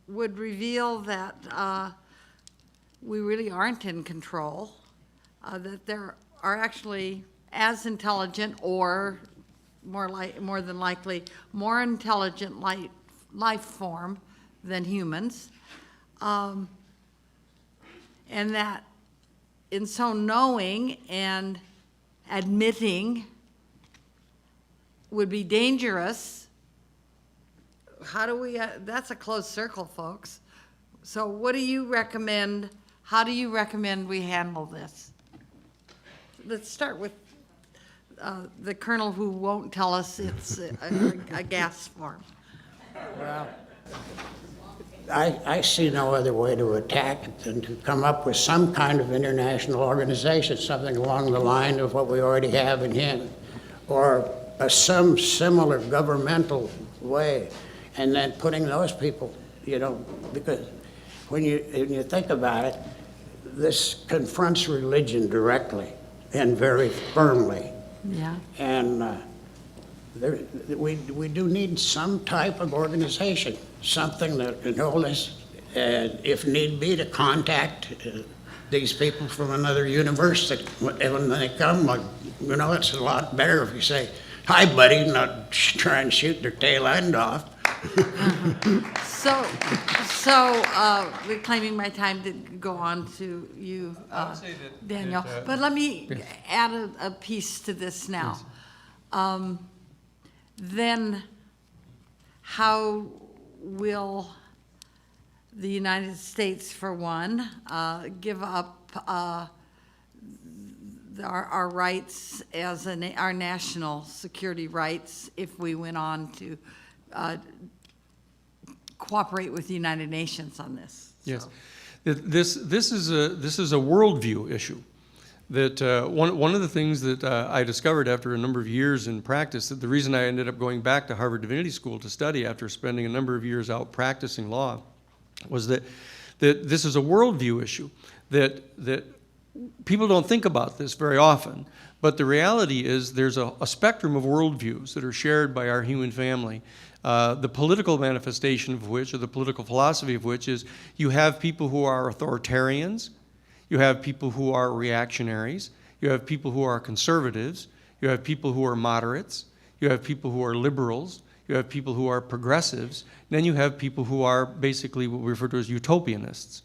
would reveal that we really aren't in control, that there are actually as intelligent or more than likely more intelligent life form than humans, and that in so knowing and admitting would be dangerous. How do we, that's a closed circle, folks. So what do you recommend, how do you recommend we handle this? Let's start with the colonel who won't tell us it's a gas form. Well, I see no other way to attack it than to come up with some kind of international organization, something along the line of what we already have in hand, or some similar governmental way, and then putting those people, you know, because when you think about it, this confronts religion directly and very firmly. Yeah. And we do need some type of organization, something that can hold us, if need be, to contact these people from another universe. That when they come, like, you know, it's a lot better if you say, "Hi, buddy," not try and shoot their tail end off. So, reclaiming my time to go on to you, I would say that, Daniel. But let me add a piece to this now. Then how will the United States, for one, give up our rights as our national security rights if we went on to cooperate with the United Nations on this? Yes. So. This is a worldview issue. That one of the things that I discovered after a number of years in practice, that the reason I ended up going back to Harvard Divinity School to study after spending a number of years out practicing law, was that this is a worldview issue. That people don't think about this very often, but the reality is there's a spectrum of worldviews that are shared by our human family. The political manifestation of which, or the political philosophy of which, is you have people who are authoritarians, you have people who are reactionaries, You have people who are conservatives. You have people who are moderates. You have people who are liberals. You have people who are progressives. Then you have people who are basically what we refer to as utopianists,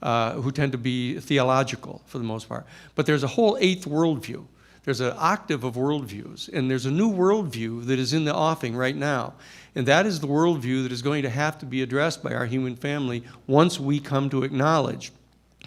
who tend to be theological for the most part. But there's a whole eighth worldview. There's an octave of worldviews, and there's a new worldview that is in the offing right now. And that is the worldview that is going to have to be addressed by our human family once we come to acknowledge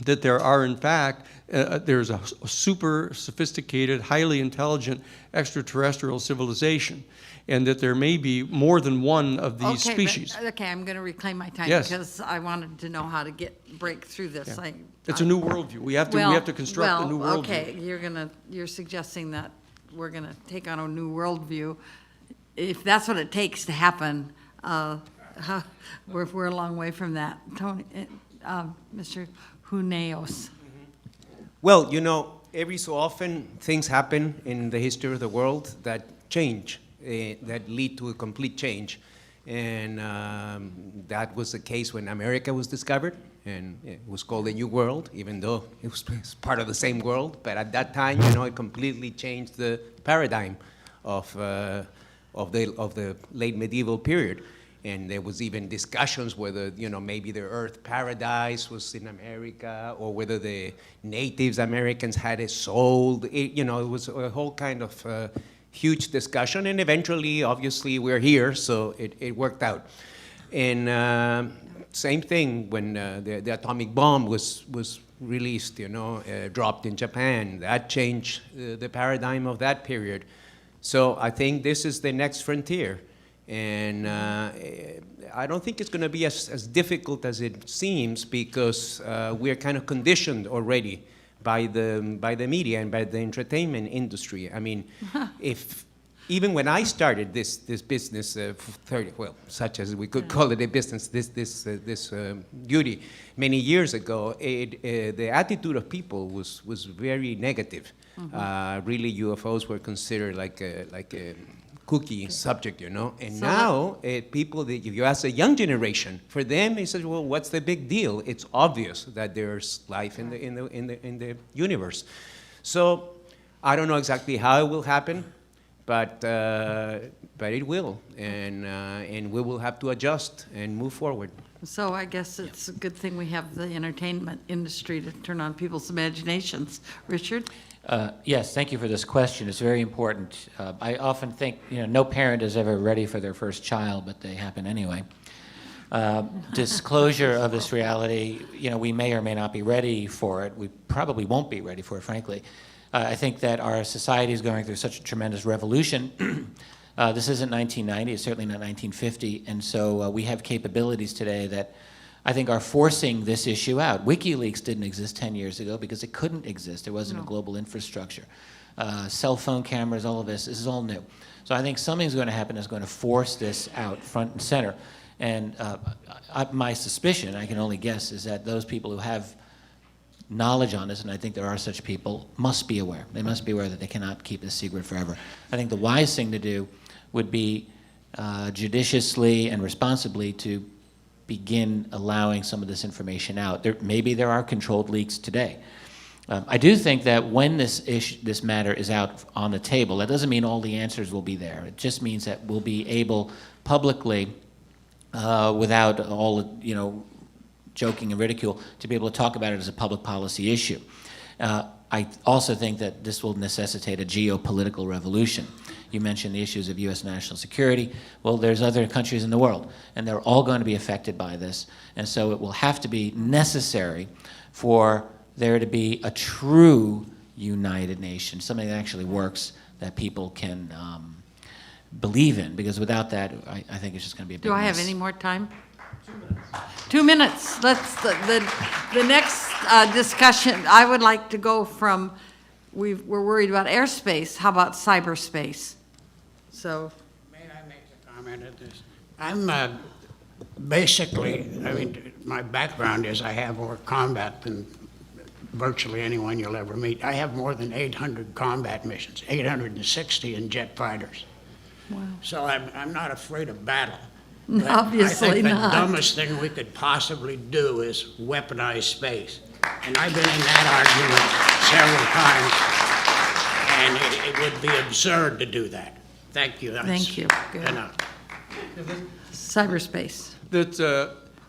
that there are, in fact, there's a super sophisticated, highly intelligent extraterrestrial civilization, and that there may be more than one of these Okay, species. Okay, I'm going to reclaim my time Yes. because I wanted to know how to break through this. Yeah. It's a new worldview. We have to construct a new worldview. Okay, you're suggesting that we're gonna take on a new worldview. If that's what it takes to happen, we're a long way from that. Tony, Mr. Huneos. Well, you know, every so often things happen in the history of the world that change, that lead to a complete change. And that was the case when America was discovered, and it was called the New World, even though it was part of the same world. But at that time, you know, it completely changed the paradigm of the late medieval period. And there was even discussions whether, you know, maybe the Earth paradise was in America, or whether the natives Americans had a soul. You know, it was a whole kind of huge discussion, and eventually, obviously, we're here, so it worked out. And same thing when the atomic bomb was released, you know, dropped in Japan. That changed the paradigm of that period. So I think this is the next frontier. And I don't think it's going to be as difficult as it seems, because we're kind of conditioned already by the media and by the entertainment industry. I mean, even when I started this business, such as we could call it a business, this duty, many years ago, the attitude of people was very negative. Really, UFOs were considered like a cookie subject, you know. And so now, people, if you ask a young generation, for them, they say, well, what's the big deal? It's obvious that there's life in the universe. So I don't know exactly how it will happen, but it will, and we will have to adjust and move forward. So I guess it's a good thing we have the entertainment industry to turn on people's imaginations. Richard? Yes, thank you for this question. It's very important. I often think, you know, no parent is ever ready for their first child, but they happen anyway. Disclosure of this reality, you know, we may or may not be ready for it. We probably won't be ready for it, frankly. I think that our society is going through such a tremendous revolution. This isn't 1990, it's certainly not 1950, and so we have capabilities today that I think are forcing this issue out. WikiLeaks didn't exist 10 years ago because it couldn't exist. There wasn't a global infrastructure. Cell phone cameras, all of this is all new. So I think something's going to happen that's going to force this out front and center. And my suspicion, I can only guess, is that those people who have knowledge on this, and I think there are such people, must be aware. They must be aware that they cannot keep this secret forever. I think the wise thing to do would be judiciously and responsibly to begin allowing some of this information out. Maybe there are controlled leaks today. I do think that when this matter is out on the table, that doesn't mean all the answers will be there. It just means that we'll be able publicly, without all, you know, joking and ridicule, to be able to talk about it as a public policy issue. I also think that this will necessitate a geopolitical revolution. You mentioned the issues of U.S. national security. Well, there's other countries in the world, and they're all going to be affected by this. And so it will have to be necessary for there to be a true united nation, something that actually works, that people can believe in. Because without that, I think it's just going to be a big Do I have mess. any more time? 2 minutes. Let's, the next discussion, I would like to go from, we're worried about airspace, how about cyberspace? So. May I make a comment at this? I'm basically, I mean, my background is I have more combat than virtually anyone you'll ever meet. I have more than 800 combat missions, 860 in jet fighters. Wow. So I'm not afraid of battle. Obviously I think not. the dumbest thing we could possibly do is weaponize space. And I've been in that argument several times. And it would be absurd to do that. Thank you. Thank you. Good. Enough. Cyberspace. That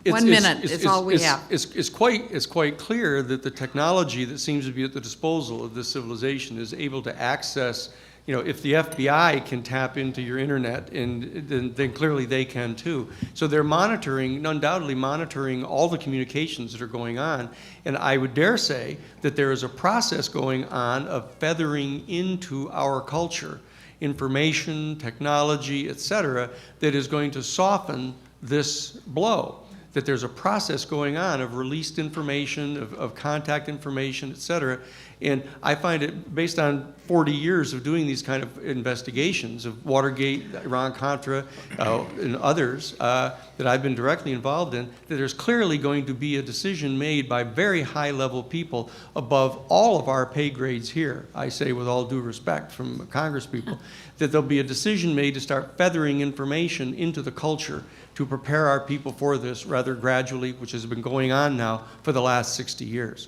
1 minute is all we have. It's quite clear that the technology that seems to be at the disposal of this civilization is able to access, if the FBI can tap into your internet, and then clearly they can too. So they're undoubtedly monitoring all the communications that are going on. And I would dare say that there is a process going on of feathering into our culture information, technology, et cetera, that is going to soften this blow. That there's a process going on of released information, of contact information, et cetera. And I find it, based on 40 years of doing these kind of investigations of Watergate, Iran-Contra, and others that I've been directly involved in, that there's clearly going to be a decision made by very high-level people above all of our pay grades here, I say with all due respect from Congress people, that there'll be a decision made to start feathering information into the culture to prepare our people for this rather gradually, which has been going on now for the last 60 years.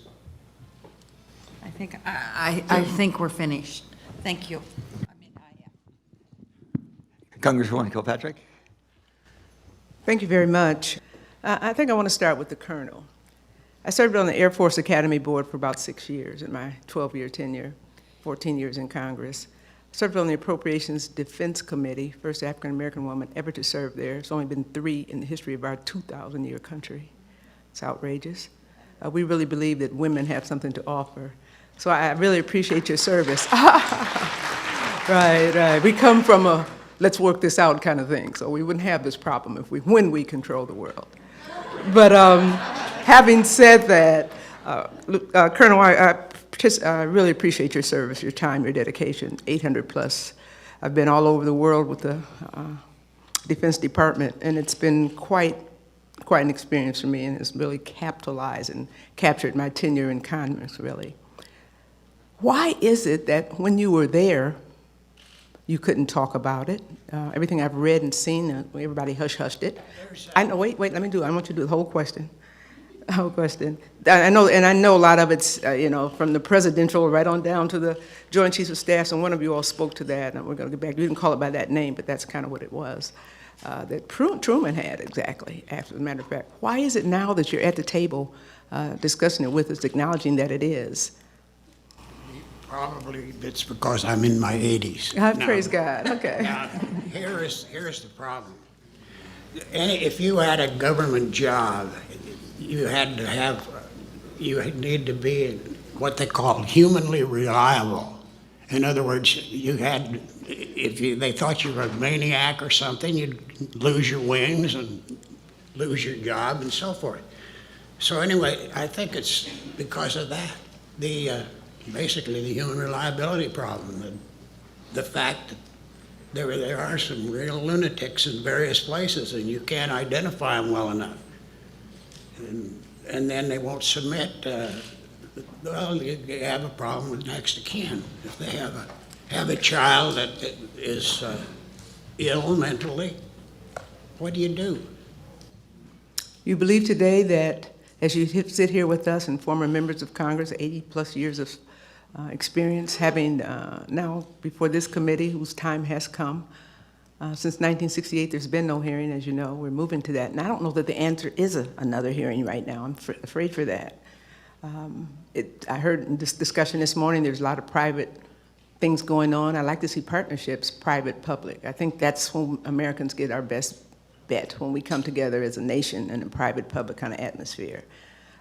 I think we're finished. Thank you. Congresswoman Kilpatrick? Thank you very much. I think I want to start with the Colonel. I served on the Air Force Academy Board for about 6 years in my 12-year tenure, 14 years in Congress. I served on the Appropriations Defense Committee, first African-American woman ever to serve there. It's only been 3 in the history of our 2,000-year country. It's outrageous. We really believe that women have something to offer. So I really appreciate your service. Right. We come from a let's work this out kind of thing, so we wouldn't have this problem when we control the world. But having said that, Colonel, I really appreciate your service, your time, your dedication, 800 plus. I've been all over the world with the Defense Department, and it's been quite an experience for me, and it's really capitalized and captured my tenure in Congress, really. Why is it that when you were there, you couldn't talk about it? Everything I've read and seen, everybody hush-hushed it. I know, wait, let me do it. I want you to do the whole question. The whole question. I know a lot of it's, from the presidential right on down to the Joint Chiefs of Staff, and one of you all spoke to that, and we're going to get back. You didn't call it by that name, but that's kind of what it was. That Truman had, exactly, as a matter of fact. Why is it now that you're at the table discussing it with us, acknowledging that it is? Probably it's because I'm in my 80s. Praise God, okay. Now, here's the problem. If you had a government job, you need to be what they call humanly reliable. In other words, if they thought you were a maniac or something, you'd lose your wings and lose your job and so forth. So anyway, I think it's because of that. Basically the human reliability problem, the fact that there are some real lunatics in various places and you can't identify them well enough. And then they won't submit. Well, you have a problem with next of kin. If they have a child that is ill mentally, what do you do? You believe today that as you sit here with us and former members of Congress, 80 plus years of experience, having now before this committee whose time has come, since 1968 there's been no hearing, as you know, we're moving to that. And I don't know that the answer is another hearing right now. I'm afraid for that. I heard in this discussion this morning there's a lot of private things going on. I like to see partnerships, private, public. I think that's when Americans get our best bet, when we come together as a nation in a private, public kind of atmosphere.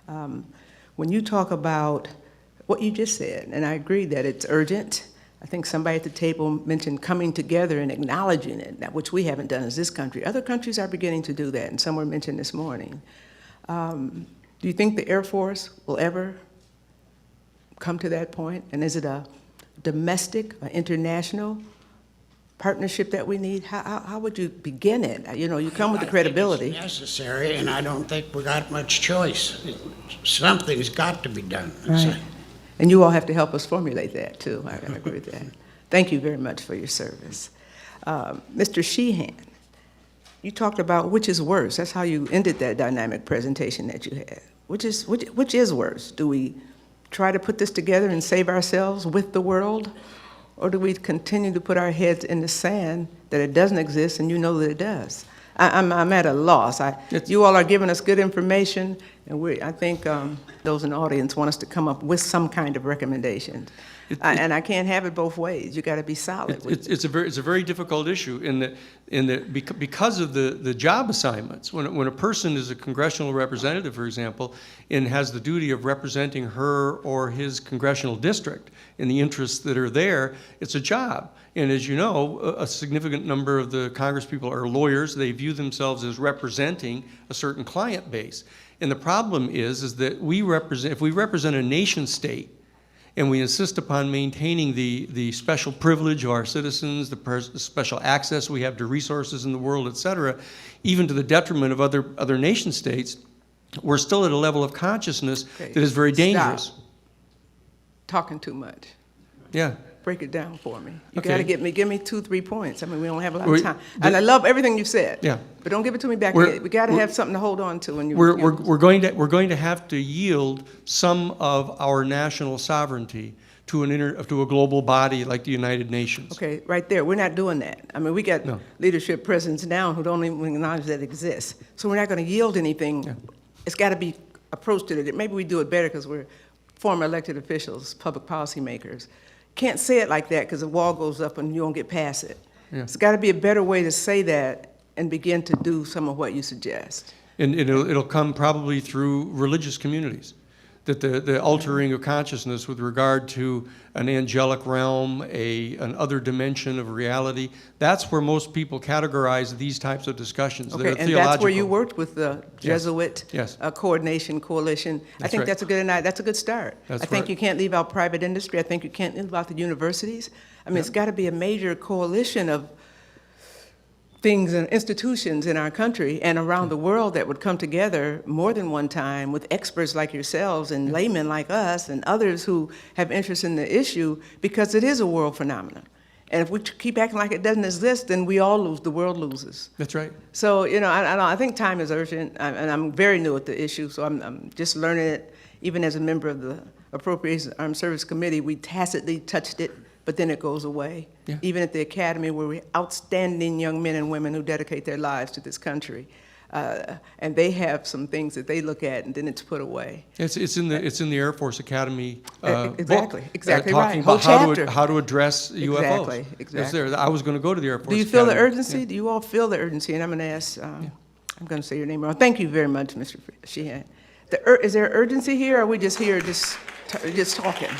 When you talk about what you just said, and I agree that it's urgent. I think somebody at the table mentioned coming together and acknowledging it, which we haven't done as this country. Other countries are beginning to do that, and some were mentioned this morning. Do you think the Air Force will ever come to that point? And is it a domestic, or international partnership that we need? How would you begin it? You come with the credibility. It's necessary, and I don't think we got much choice. Something's got to be done. Right. And you all have to help us formulate that, too. I agree with that. Thank you very much for your service. Mr. Sheehan, you talked about which is worse. That's how you ended that dynamic presentation that you had. Which is worse? Do we try to put this together and save ourselves with the world? or do we continue to put our heads in the sand that it doesn't exist and you know that it does? I'm at a loss. You all are giving us good information, and I think those in the audience want us to come up with some kind of recommendations. And I can't have it both ways. You got to be solid. It's a very difficult issue because of the job assignments. When a person is a congressional representative, for example, and has the duty of representing her or his congressional district in the interests that are there, it's a job. And as you know, a significant number of the congresspeople are lawyers. They view themselves as representing a certain client base. And the problem is that if we represent a nation state, and we insist upon maintaining the special privilege of our citizens, the special access we have to resources in the world, et cetera, even to the detriment of other nation states, we're still at a level of consciousness that is very dangerous. Stop. Talking too much. Yeah. Break it down for me. You Okay. got to give me 2-3 points. I mean, we don't have a lot of time. And I love everything you said. Yeah. But don't give it to me back again. We got to have something to hold on to. When We're going to have to yield some of our national sovereignty to a global body like the United Nations. Okay, right there. We're not doing that. I mean, we got No. leadership presidents now who don't even acknowledge that it exists. So we're not going to yield anything. Yeah. It's got to be approached to it. Maybe we do it better because we're former elected officials, public policy makers. Can't say it like that because the wall goes up and you don't get past it. Yeah. It's got to be a better way to say that and begin to do some of what you suggest. And it'll come probably through religious communities, that the altering of consciousness with regard to an angelic realm, an other dimension of reality, that's where most people categorize these types of discussions. Okay, that are and theological. that's where you worked with the Jesuit Yes. Coordination Coalition. I That's think right. that's a good start. That's I think right. you can't leave out private industry. I think you can't leave out the universities. I mean, it's got to be a major coalition of things and institutions in our country and around the world that would come together more than one time with experts like yourselves and laymen like us and others who have interest in the issue, because it is a world phenomenon. And if we keep acting like it doesn't exist, then we all lose, the world loses. That's right. So, I think time is urgent, and I'm very new at the issue, so I'm just learning it. Even as a member of the Appropriations Armed Service Committee, we tacitly touched it, but then it goes away. Yeah. Even at the academy, where we're outstanding young men and women who dedicate their lives to this country. And they have some things that they look at, and then it's put away. It's in the Air Force Academy Exactly, book, exactly talking right. Whole about chapter. how to address UFOs. Exactly, It's exactly. there. I was going to go to the Air Force Do you feel the Academy. urgency? Yeah. Do you all feel the urgency? And I'm going to ask, I'm going to say your name wrong. Thank you very much, Mr. Sheehan. Is there urgency here, or are we just here just talking?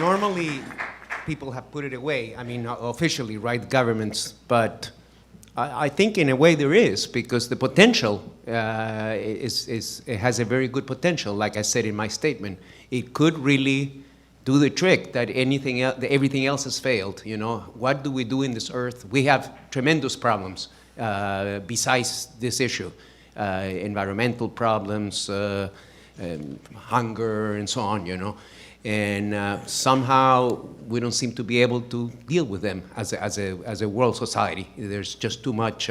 Normally, people have put it away. I mean, officially, right, governments. But I think in a way there is, because the potential it has a very good potential. Like I said in my statement, it could really do the trick that everything else has failed. You know, what do we do in this earth? We have tremendous problems besides this issue, environmental problems, hunger, and so on. You know. And somehow we don't seem to be able to deal with them as a world society. There's just too much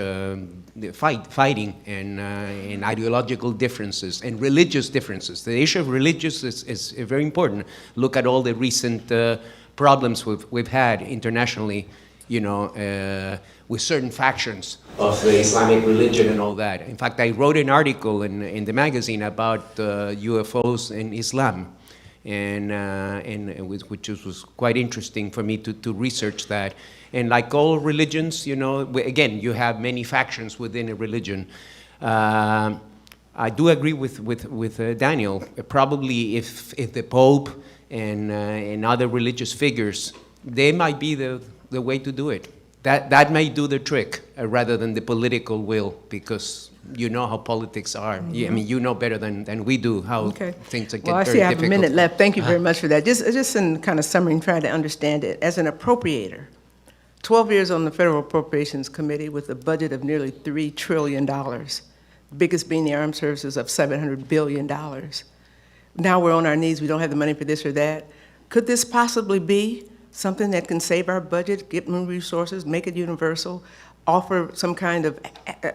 fighting and ideological differences and religious differences. The issue of religious is very important. Look at all the recent problems we've had internationally, you know, with certain factions of the Islamic religion and all that. In fact, I wrote an article in the magazine about UFOs in Islam. Which was quite interesting for me to research that. And like all religions, you know, again, you have many factions within a religion. I do agree with Daniel. Probably if the Pope and other religious figures, they might be the way to do it. That may do the trick rather than the political will, because you know how politics are. I mean, you know better than we do how things get very difficult. Well, I see I have a minute left. Thank you very much for that. Just in kind of summary and trying to understand it. As an appropriator, 12 years on the Federal Appropriations Committee with a budget of nearly $3 trillion, the biggest being the armed services of $700 billion. Now we're on our knees. We don't have the money for this or that. Could this possibly be something that can save our budget, get more resources, make it universal, offer some kind of,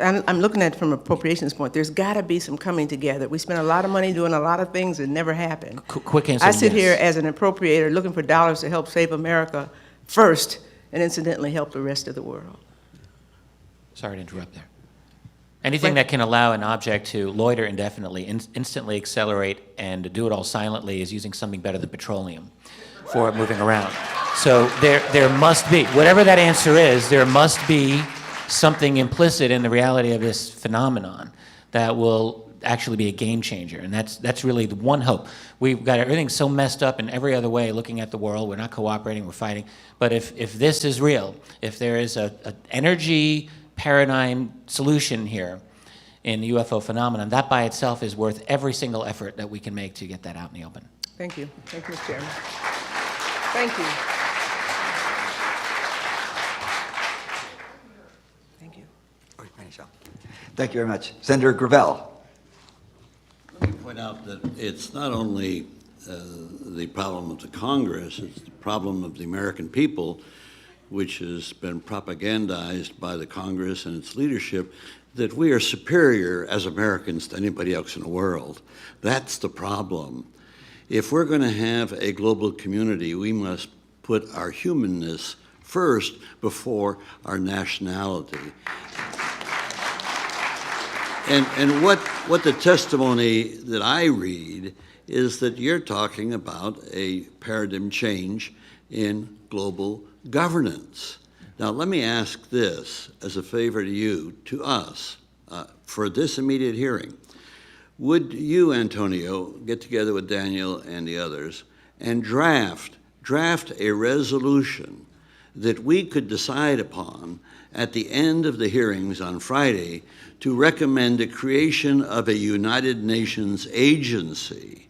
I'm looking at it from an appropriations point, there's got to be some coming together. We spend a lot of money doing a lot of things that never happen. Quick answer, I sit here yes. as an appropriator looking for dollars to help save America first and incidentally help the rest of the world. Sorry to interrupt there. Anything that can allow an object to loiter indefinitely, instantly accelerate, and do it all silently is using something better than petroleum for it moving around. So there must be, whatever that answer is, there must be something implicit in the reality of this phenomenon that will actually be a game changer, and that's really the one hope. We've got everything so messed up in every other way, looking at the world. We're not cooperating, we're fighting. But if this is real, if there is an energy paradigm solution here in the UFO phenomenon, that by itself is worth every single effort that we can make to get that out in the open. Thank you. Thank you, Mr. Chairman. Thank you. Thank you. Thank you very much. Senator Gravel. Let me point out that it's not only the problem of the Congress, it's the problem of the American people, which has been propagandized by the Congress and its leadership, that we are superior as Americans to anybody else in the world. That's the problem. If we're going to have a global community, we must put our humanness first before our nationality. And what the testimony that I read is that you're talking about a paradigm change in global governance. Now, let me ask this as a favor to you, to us, for this immediate hearing. Would you, Antonio, get together with Daniel and the others and draft a resolution that we could decide upon at the end of the hearings on Friday to recommend the creation of a United Nations agency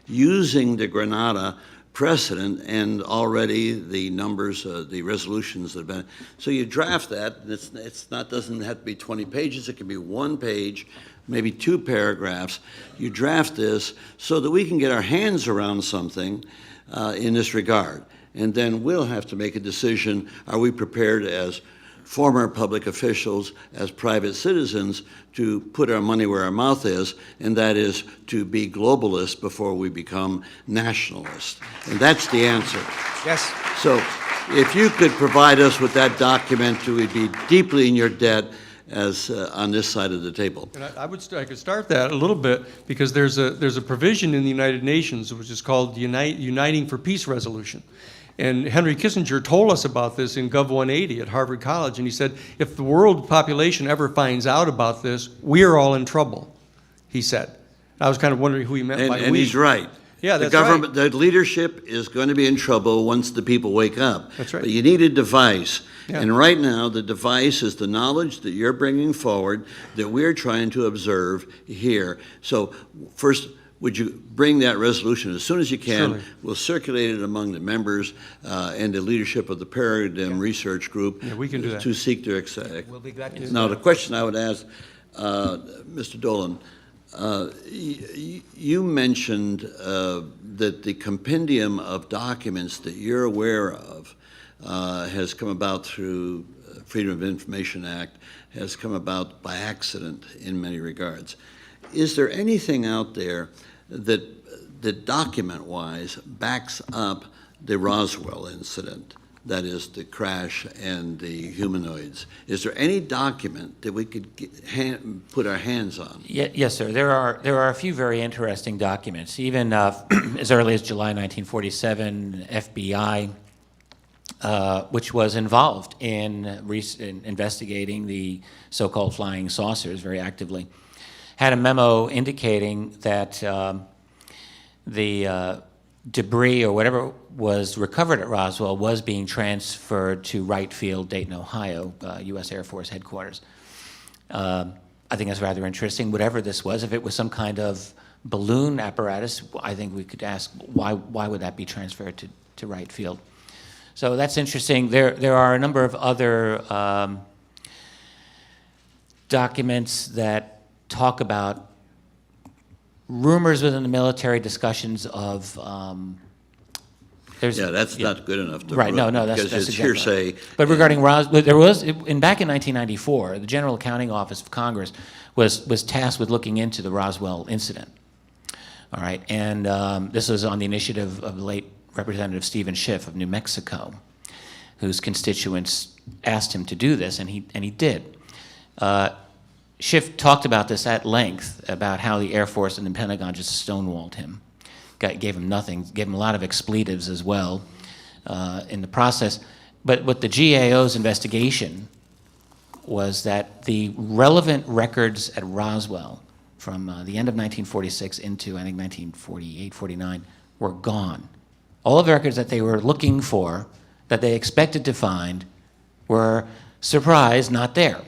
using the Grenada precedent and already the numbers, the resolutions that have been. So you draft that, and doesn't have to be 20 pages, it can be 1 page, maybe 2 paragraphs. You draft this so that we can get our hands around something in this regard. And then we'll have to make a decision, are we prepared as former public officials, as private citizens, to put our money where our mouth is, and that is to be globalists before we become nationalists. And that's the answer. Yes. So if you could provide us with that document, we'd be deeply in your debt as on this side of the table. And I could start that a little bit, because there's a provision in the United Nations which is called the Uniting for Peace Resolution. And Henry Kissinger told us about this in Gov 180 at Harvard College, and he said, if the world population ever finds out about this, we're all in trouble, he said. I was kind of wondering who he meant by we. And he's right. Yeah, the that's government, right. The leadership is going to be in trouble once the people wake up. That's right. But you need a device. Yeah. And right now, the device is the knowledge that you're bringing forward that we're trying to observe here. So first, would you bring that resolution as soon as you can? Surely. We'll circulate it among the members and the leadership of the Paradigm Research Group. Yeah, we can do that. To seek their accept. We'll be glad to. Now, the question I would ask, Mr. Dolan, you mentioned that the compendium of documents that you're aware of has come about through Freedom of Information Act, has come about by accident in many regards. Is there anything out there that document-wise backs up the Roswell incident? That is the crash and the humanoids. Is there any document that we could put our hands on? Yes, sir. There are a few very interesting documents. Even as early as July 1947, FBI, which was involved in investigating the so-called flying saucers very actively, had a memo indicating that the debris or whatever was recovered at Roswell was being transferred to Wright Field, Dayton, Ohio, U.S. Air Force headquarters. I think that's rather interesting. Whatever this was, if it was some kind of balloon apparatus, I think we could ask why would that be transferred to Wright Field? So that's interesting. There are a number of other documents that talk about rumors within the military, discussions of There's, Yeah, that's not good enough to. Right, no, that's because it's exactly right. hearsay. But regarding there was, back in 1994, the General Accounting Office of Congress was tasked with looking into the Roswell incident. All right, and this was on the initiative of the late Representative Stephen Schiff of New Mexico, whose constituents asked him to do this, and he did. Schiff talked about this at length, about how the Air Force and the Pentagon just stonewalled him, gave him nothing, gave him a lot of expletives as well in the process. But what the GAO's investigation was that the relevant records at Roswell from the end of 1946 into, I think, 1948, 49, were gone. All of the records that they were looking for, that they expected to find, were, surprise, not there.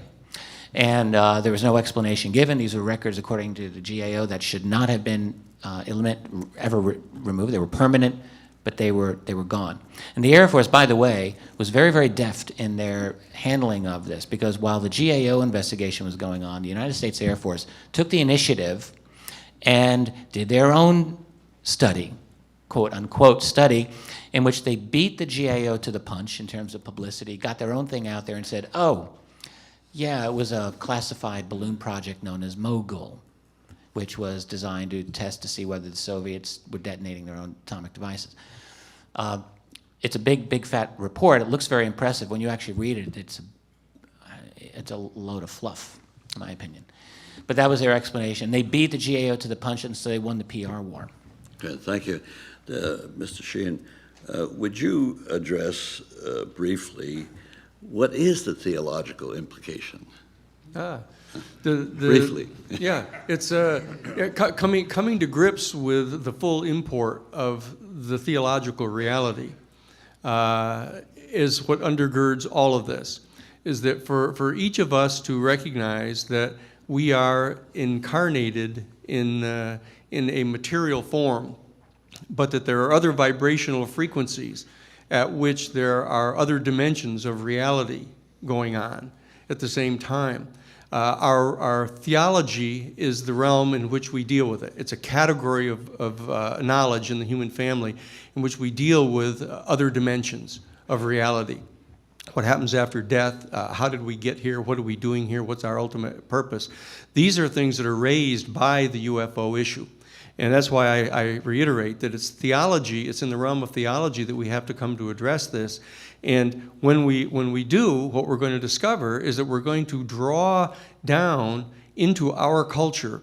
And there was no explanation given. These were records, according to the GAO, that should not have been ever removed. They were permanent, but they were gone. And the Air Force, by the way, was very, very deft in their handling of this, because while the GAO investigation was going on, the United States Air Force took the initiative and did their own study, quote unquote study, in which they beat the GAO to the punch in terms of publicity, got their own thing out there and said, oh, yeah, it was a classified balloon project known as Mogul, which was designed to test to see whether the Soviets were detonating their own atomic devices. It's a big, big fat report. It looks very impressive. When you actually read it, it's a load of fluff, in my opinion. But that was their explanation. They beat the GAO to the punch, and so they won the PR war. Okay, thank you. Mr. Sheehan, would you address briefly what is the theological implication? Briefly. Yeah, it's coming to grips with the full import of the theological reality is what undergirds all of this, is that for each of us to recognize that we are incarnated in a material form, but that there are other vibrational frequencies at which there are other dimensions of reality going on at the same time. Our theology is the realm in which we deal with it. It's a category of knowledge in the human family in which we deal with other dimensions of reality. What happens after death? How did we get here? What are we doing here? What's our ultimate purpose? These are things that are raised by the UFO issue. And that's why I reiterate that it's theology, it's in the realm of theology that we have to come to address this. And when we do, what we're going to discover is that we're going to draw down into our culture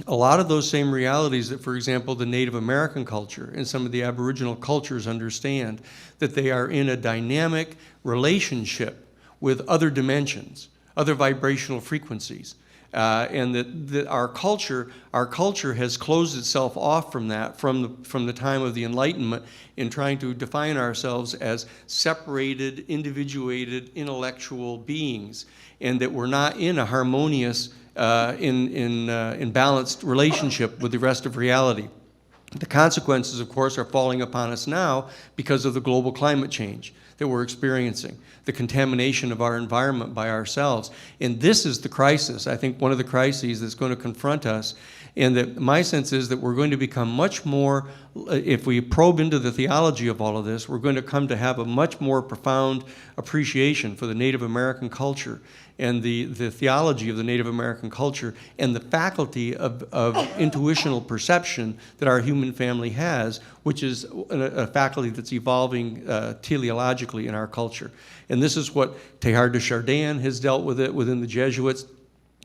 a lot of those same realities that, for example, the Native American culture and some of the Aboriginal cultures understand, that they are in a dynamic relationship with other dimensions, other vibrational frequencies. And that our culture has closed itself off from that from the time of the Enlightenment in trying to define ourselves as separated, individuated, intellectual beings, and that we're not in a harmonious, in balanced relationship with the rest of reality. The consequences, of course, are falling upon us now because of the global climate change that we're experiencing, the contamination of our environment by ourselves. And this is the crisis, I think one of the crises that's going to confront us. And that my sense is that we're going to become much more, if we probe into the theology of all of this, we're going to come to have a much more profound appreciation for the Native American culture and the theology of the Native American culture and the faculty of intuitional perception that our human family has, which is a faculty that's evolving teleologically in our culture. And this is what Teilhard de Chardin has dealt with it within the Jesuits.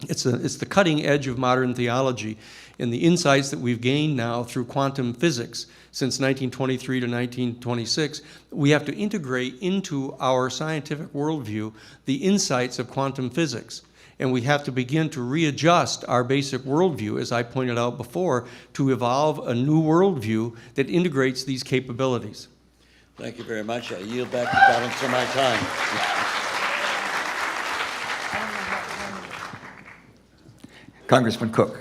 It's the cutting edge of modern theology, and the insights that we've gained now through quantum physics since 1923 to 1926, we have to integrate into our scientific worldview the insights of quantum physics. And we have to begin to readjust our basic worldview, as I pointed out before, to evolve a new worldview that integrates these capabilities. Thank you very much. I yield back the balance of my time. Congressman Cook.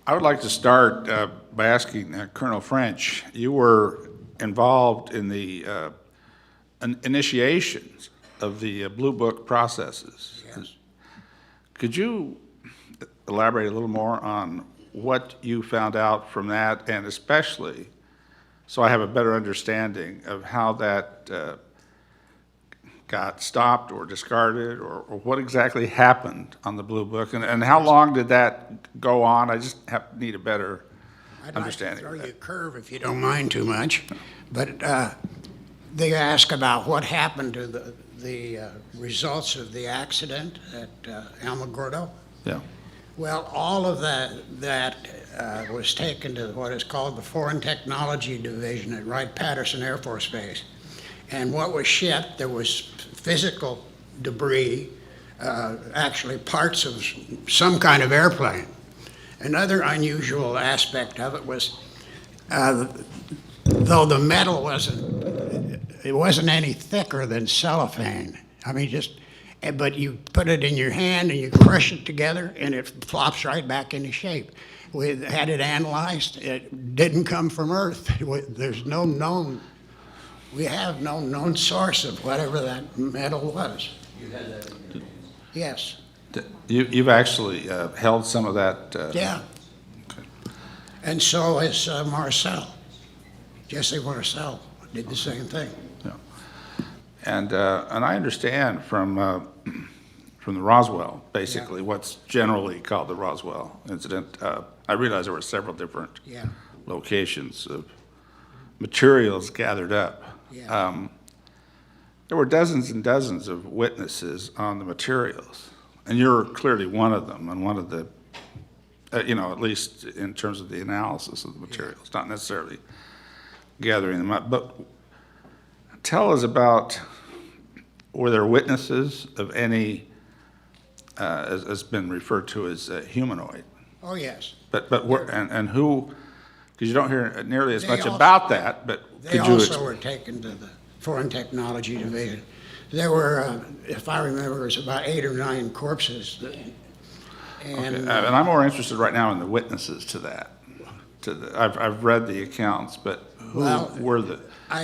I would like to start by asking Colonel French, you were involved in the initiations of the Blue Book processes. Yes. Could you elaborate a little more on what you found out from that, and especially so I have a better understanding of how that got stopped or discarded, or what exactly happened on the Blue Book, and how long did that go on? I just need a better understanding I'd of like to throw you a that. curve if you don't mind too much, but they ask about what happened to the results of the accident at Alamogordo. Yeah. Well, all of that was taken to what is called the Foreign Technology Division at Wright-Patterson Air Force Base. And what was shipped, there was physical debris, actually parts of some kind of airplane. Another unusual aspect of it was, though the metal wasn't any thicker than cellophane. I mean, but you put it in your hand and you crush it together and it flops right back into shape. We had it analyzed. It didn't come from Earth. We have no known source of whatever that metal was. You had that in your hands? Yes. You've actually held some of that? Yeah. And so has Marcel. Jesse Marcel did the same thing. Yeah. And I understand from the Roswell, basically, what's generally called the Roswell incident. I realize there were several different Yeah. locations of materials gathered up. Yeah. There were dozens and dozens of witnesses on the materials, and you're clearly one of them, and one of the, at least in terms of the analysis of the materials, not necessarily gathering them up. But tell us about, were there witnesses of any, as has been referred to as humanoid? Oh, yes. But and who, because you don't hear nearly as They much also- about that, but They could you also were taken to the Foreign Technology Division. There were, if I remember, it was about 8 or 9 corpses. And I'm more interested right now in the witnesses to that. I've read the accounts, but who were the?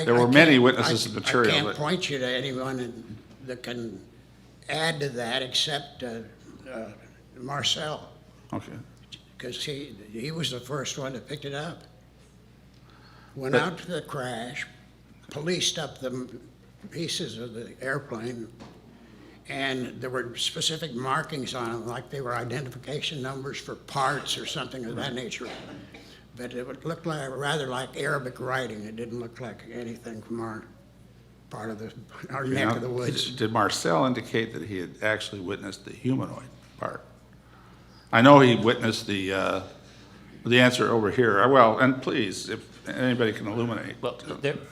There were many witnesses of material. I can't point you to anyone that can add to that except Marcel, Okay. because he was the first one that picked it up. Went But- out to the crash, policed up the pieces of the airplane, and there were specific markings on them, like they were identification numbers for parts or something of that nature. But it would look rather like Arabic writing. It didn't look like anything from our part of our neck of the woods. Did Marcel indicate that he had actually witnessed the humanoid part? I know he witnessed the answer over here. Well, and please, if anybody can illuminate. Well,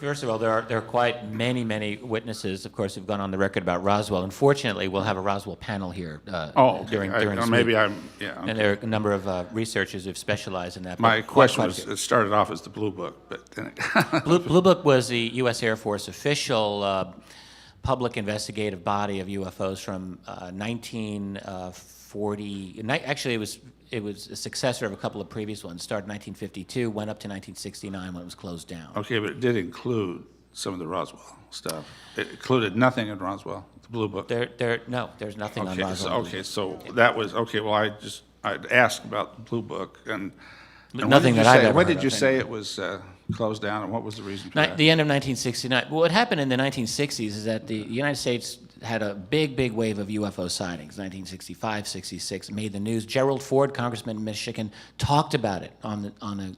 first of all, there are quite many witnesses, of course, who've gone on the record about Roswell. Unfortunately, we'll have a Roswell panel here Okay. during Or this maybe week. yeah. And there are a number of researchers who've specialized in that. but My quite question a was, few. it started off as the Blue Book, but then it Blue Book was the U.S. Air Force official public investigative body of UFOs from 1940. Actually, it was a successor of a couple of previous ones. Started in 1952, went up to 1969 when it was closed down. Okay, but it did include some of the Roswell stuff. It included nothing in Roswell, the Blue Book. No, there's nothing on Okay, Roswell. so that was, okay, well, I'd asked about the Blue Book, and what Nothing did you that I've say? ever What heard did you of, say it was closed down, and what was the reason for that? The end of 1969. What happened in the 1960s is that the United States had a big wave of UFO sightings. 1965, 66, made the news. Gerald Ford, congressman in Michigan, talked about it on the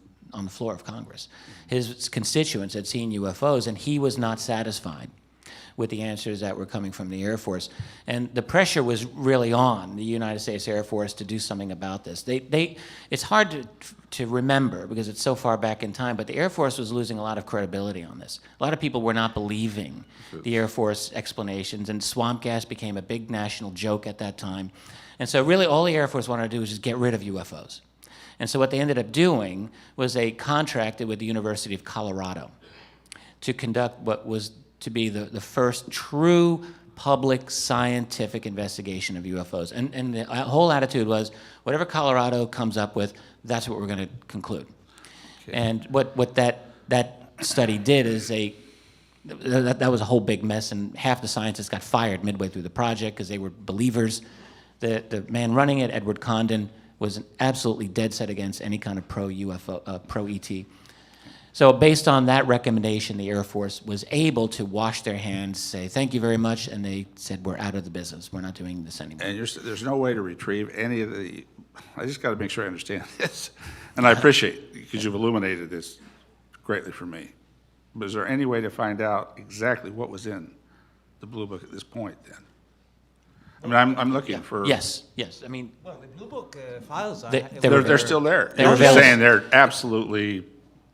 floor of Congress. His constituents had seen UFOs, and he was not satisfied with the answers that were coming from the Air Force. And the pressure was really on the United States Air Force to do something about this. It's hard to remember because it's so far back in time, but the Air Force was losing a lot of credibility on this. A lot of people were not believing the Air Force explanations, and swamp gas became a big national joke at that time. And so really all the Air Force wanted to do was just get rid of UFOs. And so what they ended up doing was they contracted with the University of Colorado to conduct what was to be the first true public scientific investigation of UFOs. And the whole attitude was, whatever Colorado comes up with, that's what we're going to conclude. Okay. And what that study did is that was a whole big mess, and half the scientists got fired midway through the project because they were believers. The man running it, Edward Condon, was absolutely dead set against any kind of pro-UFO, pro-ET. So based on that recommendation, the Air Force was able to wash their hands, say, thank you very much, and they said, we're out of the business. We're not doing this anymore. And there's no way to retrieve any of the, I just got to make sure I understand this. And I appreciate, because you've illuminated this greatly for me. But is there any way to find out exactly what was in the Blue Book at this point then? I mean, I'm looking for. Yes, I mean, Well, the Blue Book files are. They're still there. They're You're available. saying they're absolutely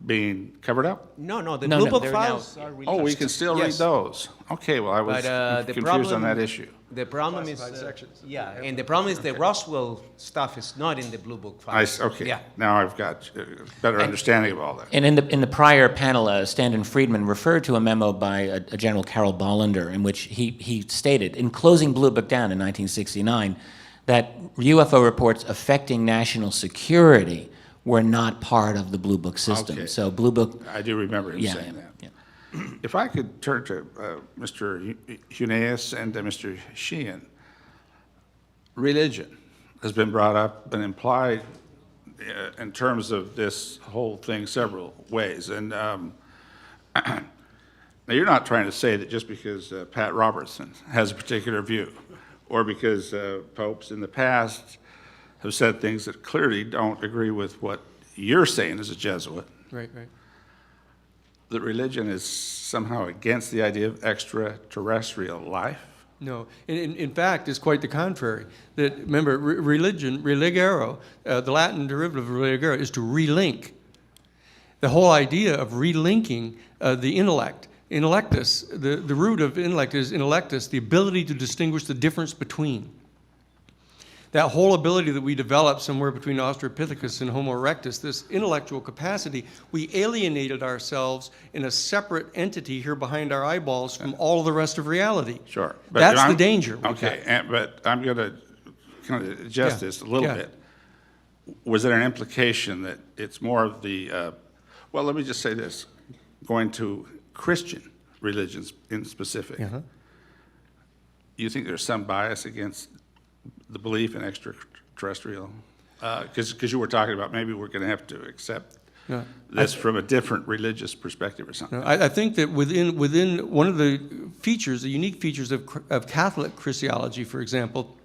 being covered up? No, the No, Blue no, Book they're files are released. Oh, we can still read Yes. those. Okay, well, I was But the confused on problem, that issue. The problem is, Classified sections. yeah, and the problem is the Roswell stuff is not in the Blue Book files. Okay, Yeah. now I've got a better understanding of all that. and in the prior panel, Stanton Friedman referred to a memo by a General Carol Bollender in which he stated, in closing Blue Book down in 1969, that UFO reports affecting national security were not part of the Blue Book system. Okay. So Blue Book, I do remember him yeah, saying that. yeah. If I could turn to Mr. Huneeus and Mr. Sheehan. Religion has been brought up and implied in terms of this whole thing several ways. And now you're not trying to say that just because Pat Robertson has a particular view or because popes in the past have said things that clearly don't agree with what you're saying as a Jesuit, Right. that religion is somehow against the idea of extraterrestrial life? No, in fact, it's quite the contrary. That, remember, religion, religare, the Latin derivative of religare is to relink. The whole idea of relinking the intellect, intellectus, the root of intellect is intellectus, the ability to distinguish the difference between. That whole ability that we developed somewhere between Australopithecus and Homo erectus, this intellectual capacity, we alienated ourselves in a separate entity here behind our eyeballs from all of the rest of reality. Sure. That's the danger. Okay, but I'm going to kind of adjust Yeah, this a little yeah. bit. Was there an implication that it's more of the, well, let me just say this, going to Christian religions in specific, Uh-huh. you think there's some bias against the belief in extraterrestrial? Because you were talking about maybe we're going to have to accept Yeah. this from a different religious perspective or something. No, I think that within one of the features, the unique features of Catholic Christology, for example,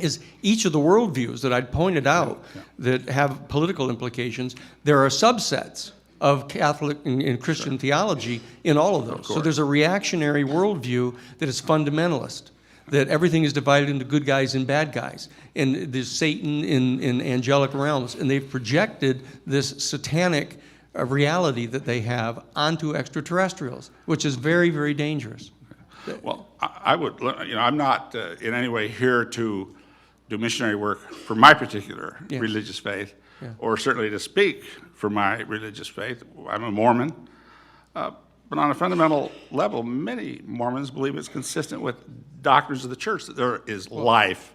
is each of the worldviews that I'd pointed out that have political implications, there are subsets of Catholic and Christian theology in all of those. So there's a reactionary worldview that is fundamentalist, that everything is divided into good guys and bad guys, and there's Satan in angelic realms, and they've projected this satanic reality that they have onto extraterrestrials, which is very, very dangerous. Well, I would, I'm not in any way here to do missionary work for my particular Yeah. religious faith, Yeah. or certainly to speak for my religious faith. I'm a Mormon. But on a fundamental level, many Mormons believe it's consistent with doctrines of the church that there is life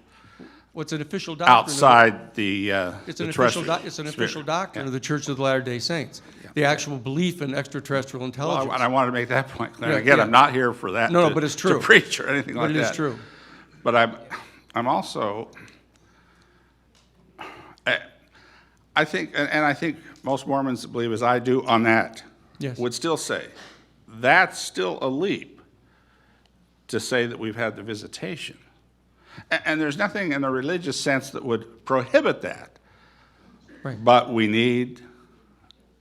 What's an official doctrine? outside the It's the an terrestrial official sphere. doctrine Yeah. of the Church of the Latter-day Saints. The actual belief in extraterrestrial Well, intelligence. and I wanted to make that point clear. Yeah, Again, yeah. I'm not here for that. No, to- but it's to true. preach or anything like But that. it is true. But I'm also, I think, and I think most Mormons believe as I do on that, Yes. would still say, that's still a leap to say that we've had the visitation. And there's nothing in the religious sense that would prohibit that. Right. But we need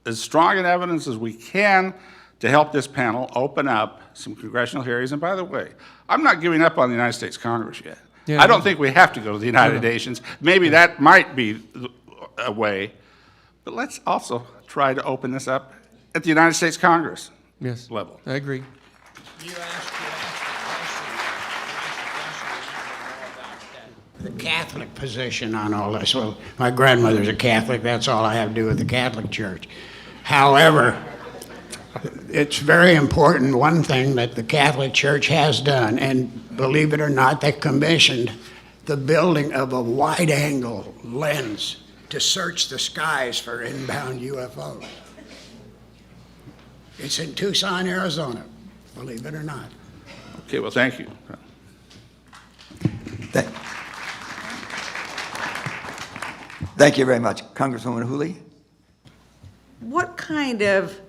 as strong an evidence as we can to help this panel open up some congressional hearings. And by the way, I'm not giving up on the United States Congress yet. Yeah, I don't no. think we have to go to the United Nations. Maybe that might be a way. But let's also try to open this up at the United States Congress Yes, level. I agree. You asked the Catholic position on all this. Well, my grandmother's a Catholic. That's all I have to do with the Catholic Church. However, it's very important, one thing that the Catholic Church has done, and believe it or not, they commissioned the building of a wide-angle lens to search the skies for inbound UFOs. It's in Tucson, Arizona, believe it or not. Okay, well, thank you. Thank you very much. Congresswoman Hooley? What kind of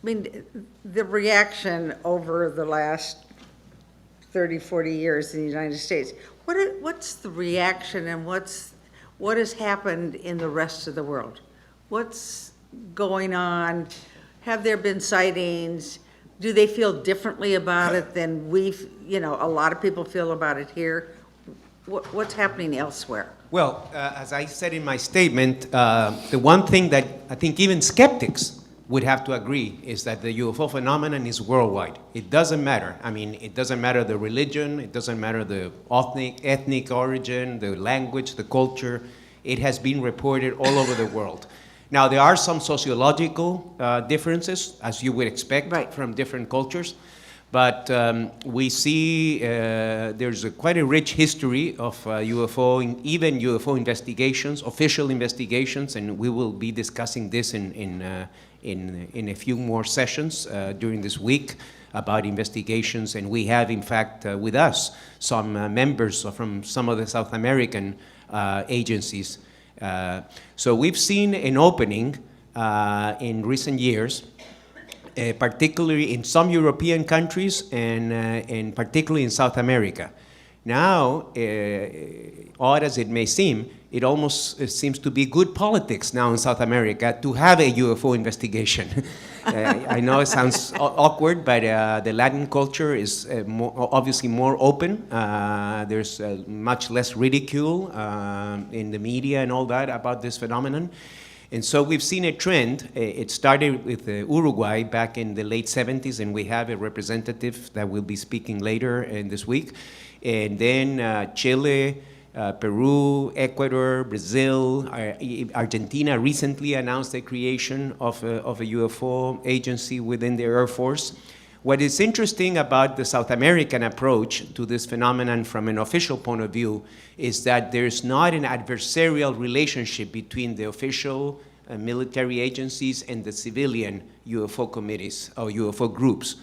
mean, the reaction over the last 30, 40 years in the United States, what's the reaction and what has happened in the rest of the world? What's going on? Have there been sightings? Do they feel differently about it than a lot of people feel about it here? What's happening elsewhere? Well, as I said in my statement, the one thing that I think even skeptics would have to agree is that the UFO phenomenon is worldwide. It doesn't matter. I mean, it doesn't matter the religion, it doesn't matter the ethnic origin, the language, the culture. It has been reported all over the world. Now, there are some sociological differences, as you would expect from different cultures, but we see there's quite a rich history of UFO, even UFO investigations, official investigations, and we will be discussing this in a few more sessions during this week about investigations, and we have, in fact, with us some members from some of the South American agencies. So we've seen an opening in recent years, particularly in some European countries and particularly in South America. Now, odd as it may seem, it almost seems to be good politics now in South America to have a UFO investigation. I know it sounds awkward, but the Latin culture is obviously more open. There's much less ridicule in the media and all that about this phenomenon. And so we've seen a trend. It started with Uruguay back in the late 70s, and we have a representative that will be speaking later in this week. And then Chile, Peru, Ecuador, Brazil, Argentina recently announced the creation of a UFO agency within the Air Force. What is interesting about the South American approach to this phenomenon from an official point of view is that there's not an adversarial relationship between the official military agencies and the civilian UFO committees or UFO groups.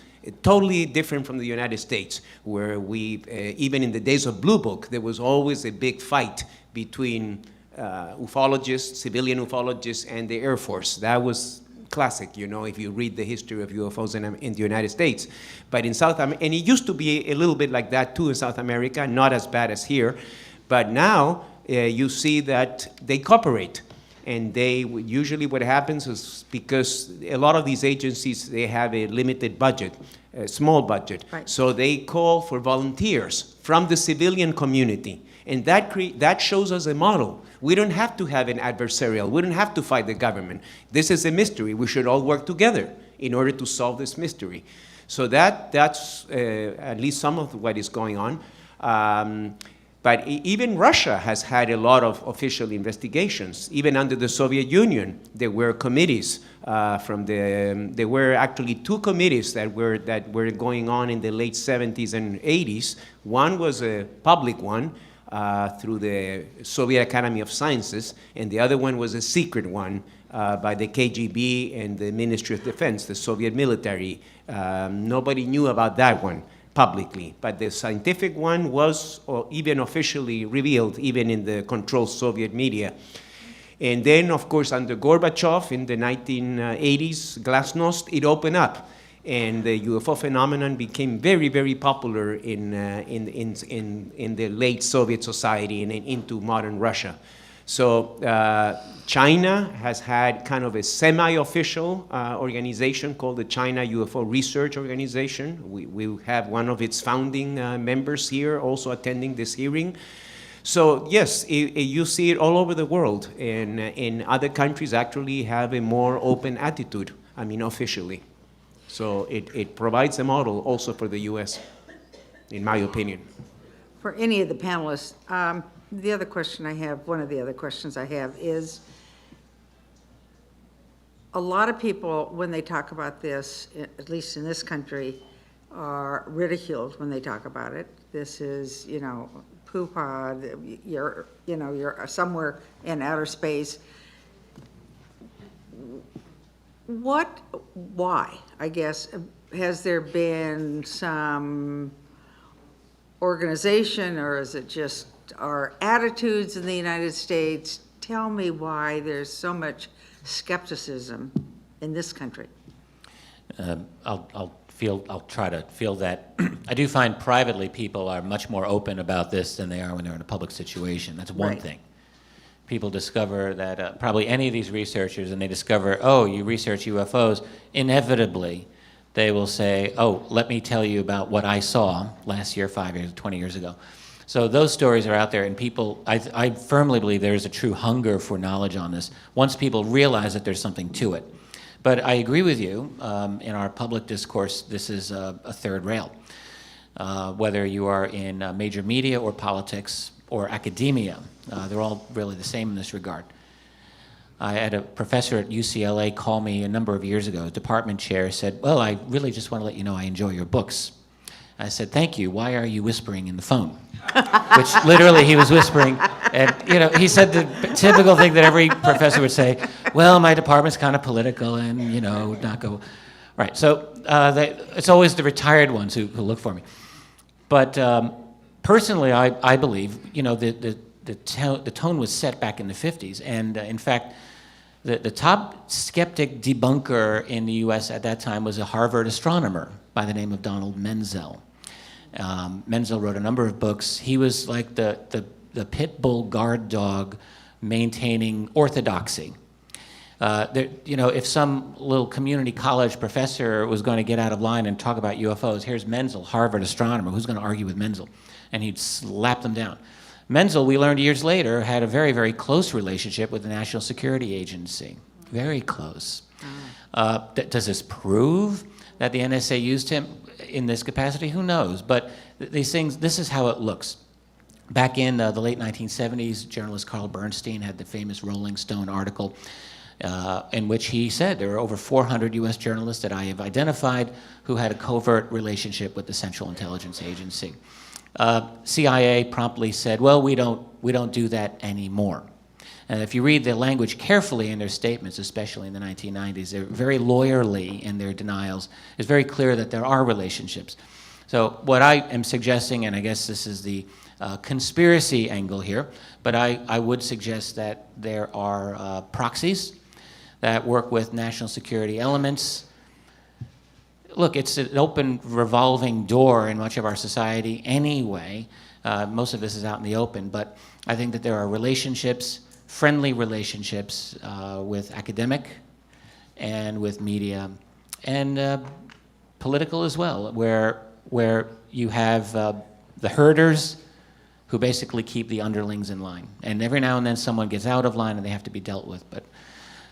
Totally different from the United States, where we, even in the days of Blue Book, there was always a big fight between ufologists, civilian ufologists, and the Air Force. That was classic, you know, if you read the history of UFOs in the United States. But in South America, and it used to be a little bit like that too in South America, not as bad as here. But now you see that they cooperate. And usually what happens is because a lot of these agencies, they have a limited budget, a small budget. Right. So they call for volunteers from the civilian community. And that shows us a model. We don't have to have an adversarial. We don't have to fight the government. This is a mystery. We should all work together in order to solve this mystery. So that's at least some of what is going on. But even Russia has had a lot of official investigations. Even under the Soviet Union, there were committees there were actually two committees that were going on in the late 70s and 80s. One was a public one through the Soviet Academy of Sciences, and the other one was a secret one by the KGB and the Ministry of Defense, the Soviet military. Nobody knew about that one publicly, but the scientific one was even officially revealed, even in the controlled Soviet media. And then, of course, under Gorbachev in the 1980s, Glasnost, it opened up, and the UFO phenomenon became very, very popular in the late Soviet society and into modern Russia. So China has had kind of a semi-official organization called the China UFO Research Organization. We have one of its founding members here also attending this hearing. So yes, you see it all over the world, and in other countries actually have a more open attitude, I mean officially. So it provides a model also for the US, in my opinion. For any of the panelists, the other question I have, one of the other questions I have is, a lot of people, when they talk about this, at least in this country, are ridiculed when they talk about it. This is, poo-pah, you're somewhere in outer space. Why, I guess, has there been some organization, or is it just our attitudes in the United States? Tell me why there's so much skepticism in this country. I'll try to feel that. I do find privately people are much more open about this than they are when they're in a public situation. That's one Right. thing. People discover that probably any of these researchers, and they discover, oh, you research UFOs, inevitably they will say, oh, let me tell you about what I saw last year, 5 years, 20 years ago. So those stories are out there, and people, I firmly believe there is a true hunger for knowledge on this once people realize that there's something to it. But I agree with you, in our public discourse, this is a third rail. Whether you are in major media or politics or academia, they're all really the same in this regard. I had a professor at UCLA call me a number of years ago, a department chair, said, well, I really just want to let you know I enjoy your books. I said, thank you, why are you whispering in the phone? Which literally he was whispering, and he said the typical thing that every professor would say, well, my department's kind of political and, would not go. Right, so it's always the retired ones who look for me. But personally, I believe, the tone was set back in the 50s, and in fact, the top skeptic debunker in the U.S. at that time was a Harvard astronomer by the name of Donald Menzel. Menzel wrote a number of books. He was like the pit bull guard dog maintaining orthodoxy. If some little community college professor was going to get out of line and talk about UFOs, here's Menzel, Harvard astronomer. Who's going to argue with Menzel? And he'd slap them down. Menzel, we learned years later, had a very, very close relationship with the National Security Agency. Very close. Does this prove that the NSA used him in this capacity? Who knows? But these things, this is how it looks. Back in the late 1970s, journalist Carl Bernstein had the famous Rolling Stone article in which he said there are over 400 U.S. journalists that I have identified who had a covert relationship with the Central Intelligence Agency. CIA promptly said, well, we don't do that anymore. And if you read the language carefully in their statements, especially in the 1990s, they're very lawyerly in their denials. It's very clear that there are relationships. So what I am suggesting, and I guess this is the conspiracy angle here, but I would suggest that there are proxies that work with national security elements. Look, it's an open revolving door in much of our society anyway. Most of this is out in the open, but I think that there are relationships, friendly relationships with academic and with media and political as well, where you have the herders who basically keep the underlings in line. And every now and then someone gets out of line and they have to be dealt with.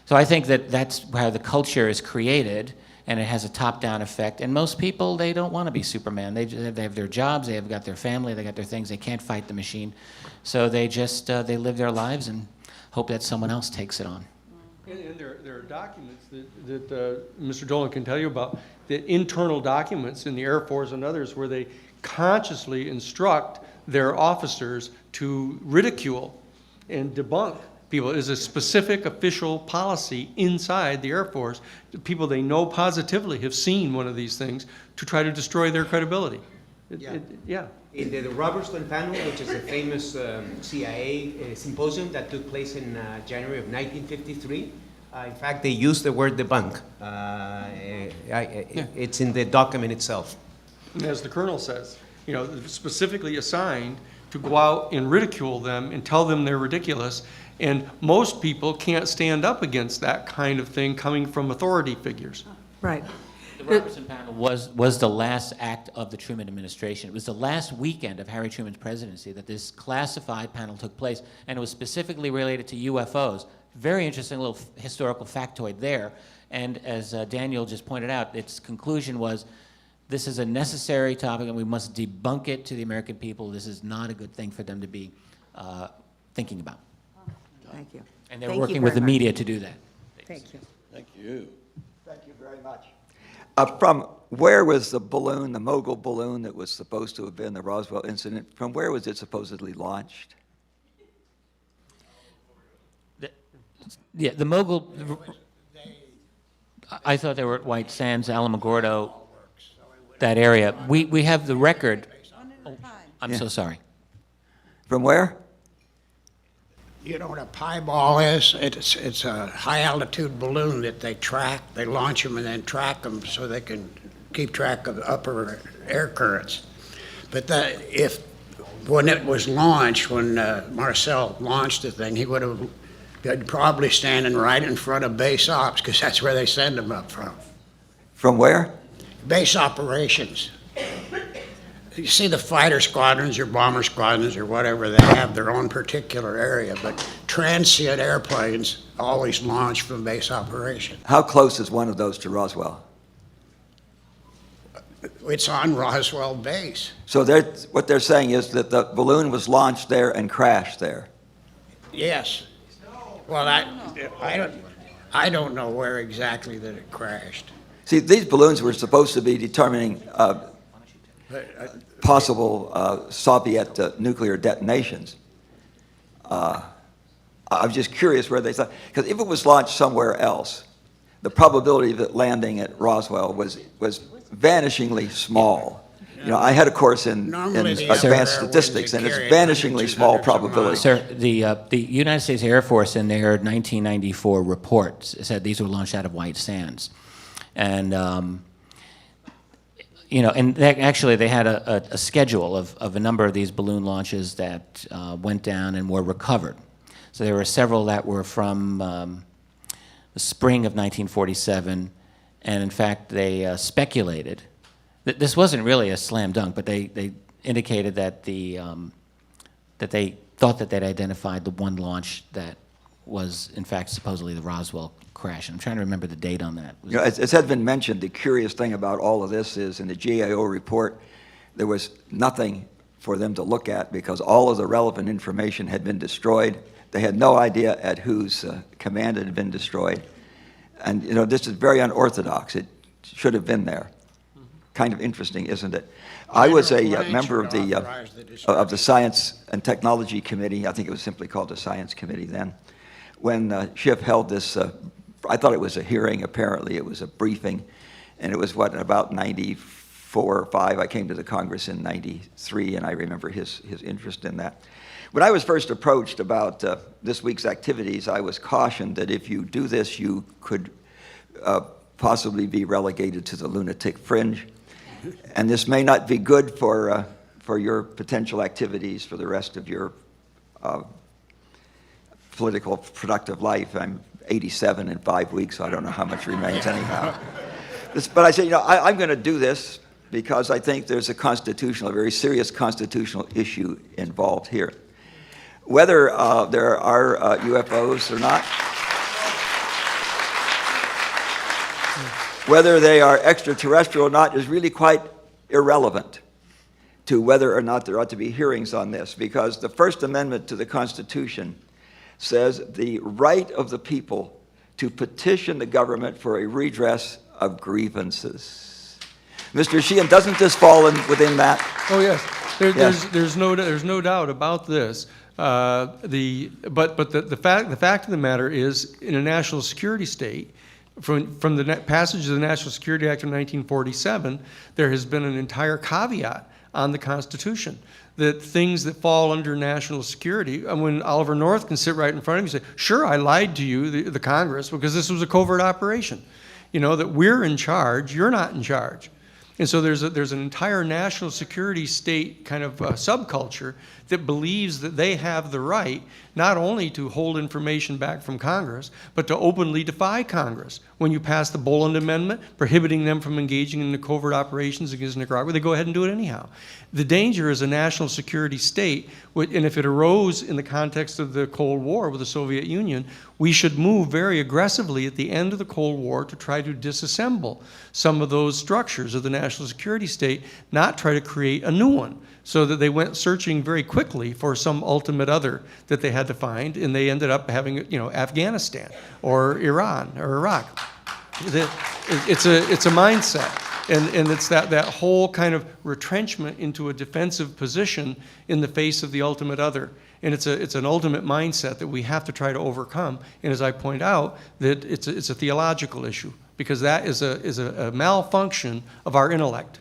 So I think that that's how the culture is created, and it has a top-down effect. And most people, they don't want to be Superman. They have their jobs, they have got their family, they got their things, they can't fight the machine. So they just, they live their lives and hope that someone else takes it on. And there are documents that Mr. Dolan can tell you about, the internal documents in the Air Force and others where they consciously instruct their officers to ridicule and debunk people. It is a specific official policy inside the Air Force. The people they know positively have seen one of these things to try to destroy their credibility. Yeah. In the Robertson panel, which is a famous CIA symposium that took place in January of 1953, in fact, they used the word debunk. It's in the document itself. And as the colonel says, specifically assigned to go out and ridicule them and tell them they're ridiculous. And most people can't stand up against that kind of thing coming from authority figures. Right. The Robertson panel was the last act of the Truman administration. It was the last weekend of Harry Truman's presidency that this classified panel took place, and it was specifically related to UFOs. Very interesting little historical factoid there. And as Daniel just pointed out, its conclusion was, this is a necessary topic and we must debunk it to the American people. This is not a good thing for them to be thinking about. Thank you. And they're Thank you working with the very much. media to do that. Thank you. Thank you. Thank you very much. From where was the balloon, the mogul balloon that was supposed to have been the Roswell incident, from where was it supposedly launched? The mogul, I thought they were at White Sands, Alamogordo, that area. We have the record. Oh, I'm so sorry. From where? You know what a pieball is? It's a high-altitude balloon that they track. They launch them and then track them so they can keep track of the upper air currents. But when it was launched, when Marcel launched the thing, he would have been probably standing right in front of base ops, because that's where they send them up from. From where? Base operations. You see the fighter squadrons or bomber squadrons or whatever, they have their own particular area, but transient airplanes always launch from base operations. How close is one of those to Roswell? It's on Roswell base. So what they're saying is that the balloon was launched there and crashed there. Yes. Well, I don't know where exactly that it crashed. See, these balloons were supposed to be determining possible Soviet nuclear detonations. I'm just curious where they thought, because if it was launched somewhere else, the probability of it landing at Roswell was vanishingly small. You know, I had a course in Normally the advanced upper air statistics, and winds it's carry vanishingly small 100 to 200 probability. miles. Sir, the United States Air Force in their 1994 report said these were launched out of White Sands. And, you know, and actually they had a schedule of a number of these balloon launches that went down and were recovered. So there were several that were from the spring of 1947, and in fact they speculated that this wasn't really a slam dunk, but they indicated that that they thought that they'd identified the one launch that was in fact supposedly the Roswell crash. I'm trying to remember the date on that. You know, as has been mentioned, the curious thing about all of this is in the GAO report, there was nothing for them to look at because all of the relevant information had been destroyed. They had no idea at whose command it had been destroyed. And, you know, this is very unorthodox. It should have been there. Kind of interesting, isn't it? I was a member of the Science and Technology Committee. I think it was simply called the Science Committee then. When Schiff held this, I thought it was a hearing. Apparently it was a briefing. And it was, what, about 94 or 5. I came to the Congress in 93, and I remember his interest in that. When I was first approached about this week's activities, I was cautioned that if you do this, you could possibly be relegated to the lunatic fringe. And this may not be good for your potential activities for the rest of your political productive life. I'm 87 in 5 weeks, so I don't know how much remains anyhow. But I said, you know, I'm going to do this because I think there's a very serious constitutional issue involved here. Whether there are UFOs or not, whether they are extraterrestrial or not is really quite irrelevant to whether or not there ought to be hearings on this, because the First Amendment to the Constitution says the right of the people to petition the government for a redress of grievances. Mr. Sheehan, doesn't this fall within that? Oh, yes. Yes. There's no doubt about this. But the fact of the matter is, in a national security state, from the passage of the National Security Act of 1947, there has been an entire caveat on the Constitution that things that fall under national security, and when Oliver North can sit right in front of you and say, sure, I lied to you, the Congress, because this was a covert operation. You know, that we're in charge, you're not in charge. And so there's an entire national security state kind of subculture that believes that they have the right not only to hold information back from Congress, but to openly defy Congress. When you pass the Boland Amendment prohibiting them from engaging in the covert operations against Nicaragua, they go ahead and do it anyhow. The danger is a national security state, and if it arose in the context of the Cold War with the Soviet Union, we should move very aggressively at the end of the Cold War to try to disassemble some of those structures of the national security state, not try to create a new one, so that they went searching very quickly for some ultimate other that they had to find, and they ended up having, you know, Afghanistan or Iran or Iraq. It's a mindset. And it's that whole kind of retrenchment into a defensive position in the face of the ultimate other. And it's an ultimate mindset that we have to try to overcome. And as I point out, that it's a theological issue, because that is a malfunction of our intellect.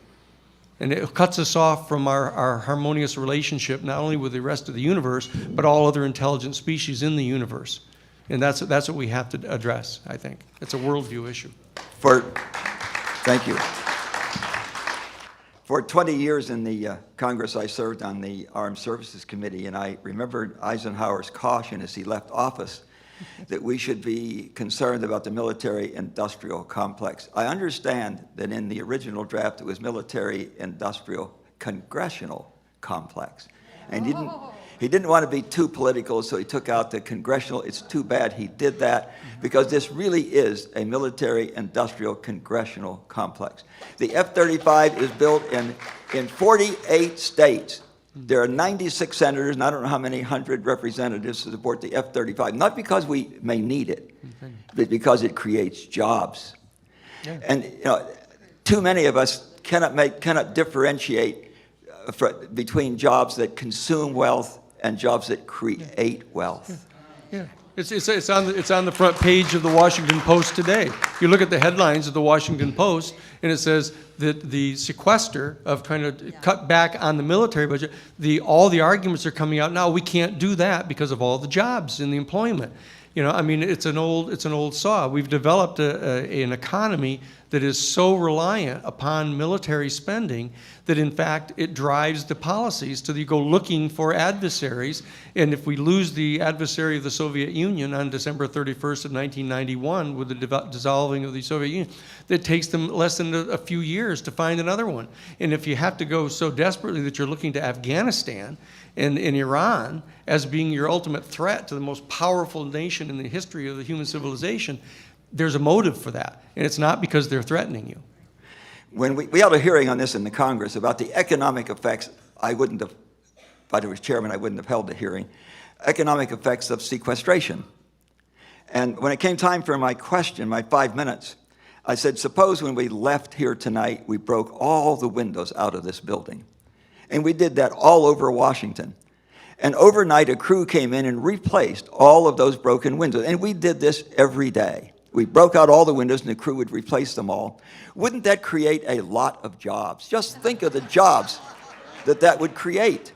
And it cuts us off from our harmonious relationship, not only with the rest of the universe, but all other intelligent species in the universe. And that's what we have to address, I think. It's a worldview issue. Thank you. For 20 years in the Congress, I served on the Armed Services Committee, and I remembered Eisenhower's caution as he left office that we should be concerned about the military-industrial complex. I understand that in the original draft, it was military-industrial congressional complex. And he didn't want to be too political, so he took out the congressional. It's too bad he did that, because this really is a military-industrial congressional complex. The F-35 is built in 48 states. There are 96 senators, and I don't know how many hundred representatives to support the F-35, not because we may need it, but because it creates jobs. Yeah. And you know, too many of us cannot differentiate between jobs that consume wealth and jobs that create wealth. Yeah. It's on the front page of the Washington Post today. You look at the headlines of the Washington Post, and it says that the sequester of trying to cut back on the military budget, all the arguments are coming out now. We can't do that because of all the jobs and the employment. You know, I mean, it's an old saw. We've developed an economy that is so reliant upon military spending that, in fact, it drives the policies to go looking for adversaries. And if we lose the adversary of the Soviet Union on December 31st of 1991 with the dissolving of the Soviet Union, it takes them less than a few years to find another one. And if you have to go so desperately that you're looking to Afghanistan and Iran as being your ultimate threat to the most powerful nation in the history of the human civilization, there's a motive for that, and it's not because they're threatening you. When we held a hearing on this in the Congress about the economic effects, I wouldn't have, if I was chairman, I wouldn't have held the hearing, economic effects of sequestration. And when it came time for my question, my 5 minutes, I said, suppose when we left here tonight, we broke all the windows out of this building. And we did that all over Washington. And overnight, a crew came in and replaced all of those broken windows. And we did this every day. We broke out all the windows, and the crew would replace them all. Wouldn't that create a lot of jobs? Just think of the jobs that would create.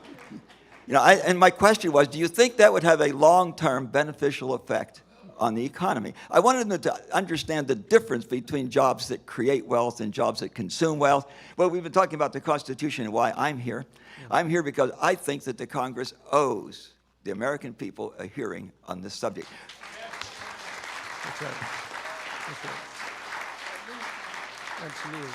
You know, and my question was, do you think that would have a long-term beneficial effect on the economy? I wanted them to understand the difference between jobs that create wealth and jobs that consume wealth. Well, we've been talking about the Constitution and why I'm here. I'm here because I think that the Congress owes the American people a hearing on this subject. That's right. That's right. Absolutely.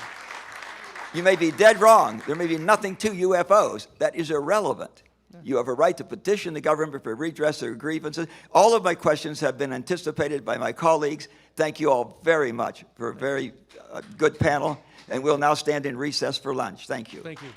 You may be dead wrong. There may be nothing to UFOs. That is irrelevant. You have a right to petition the government for redress of grievances. All of my questions have been anticipated by my colleagues. Thank you all very much for a very good panel, and we'll now stand in recess for lunch. Thank you. Thank you.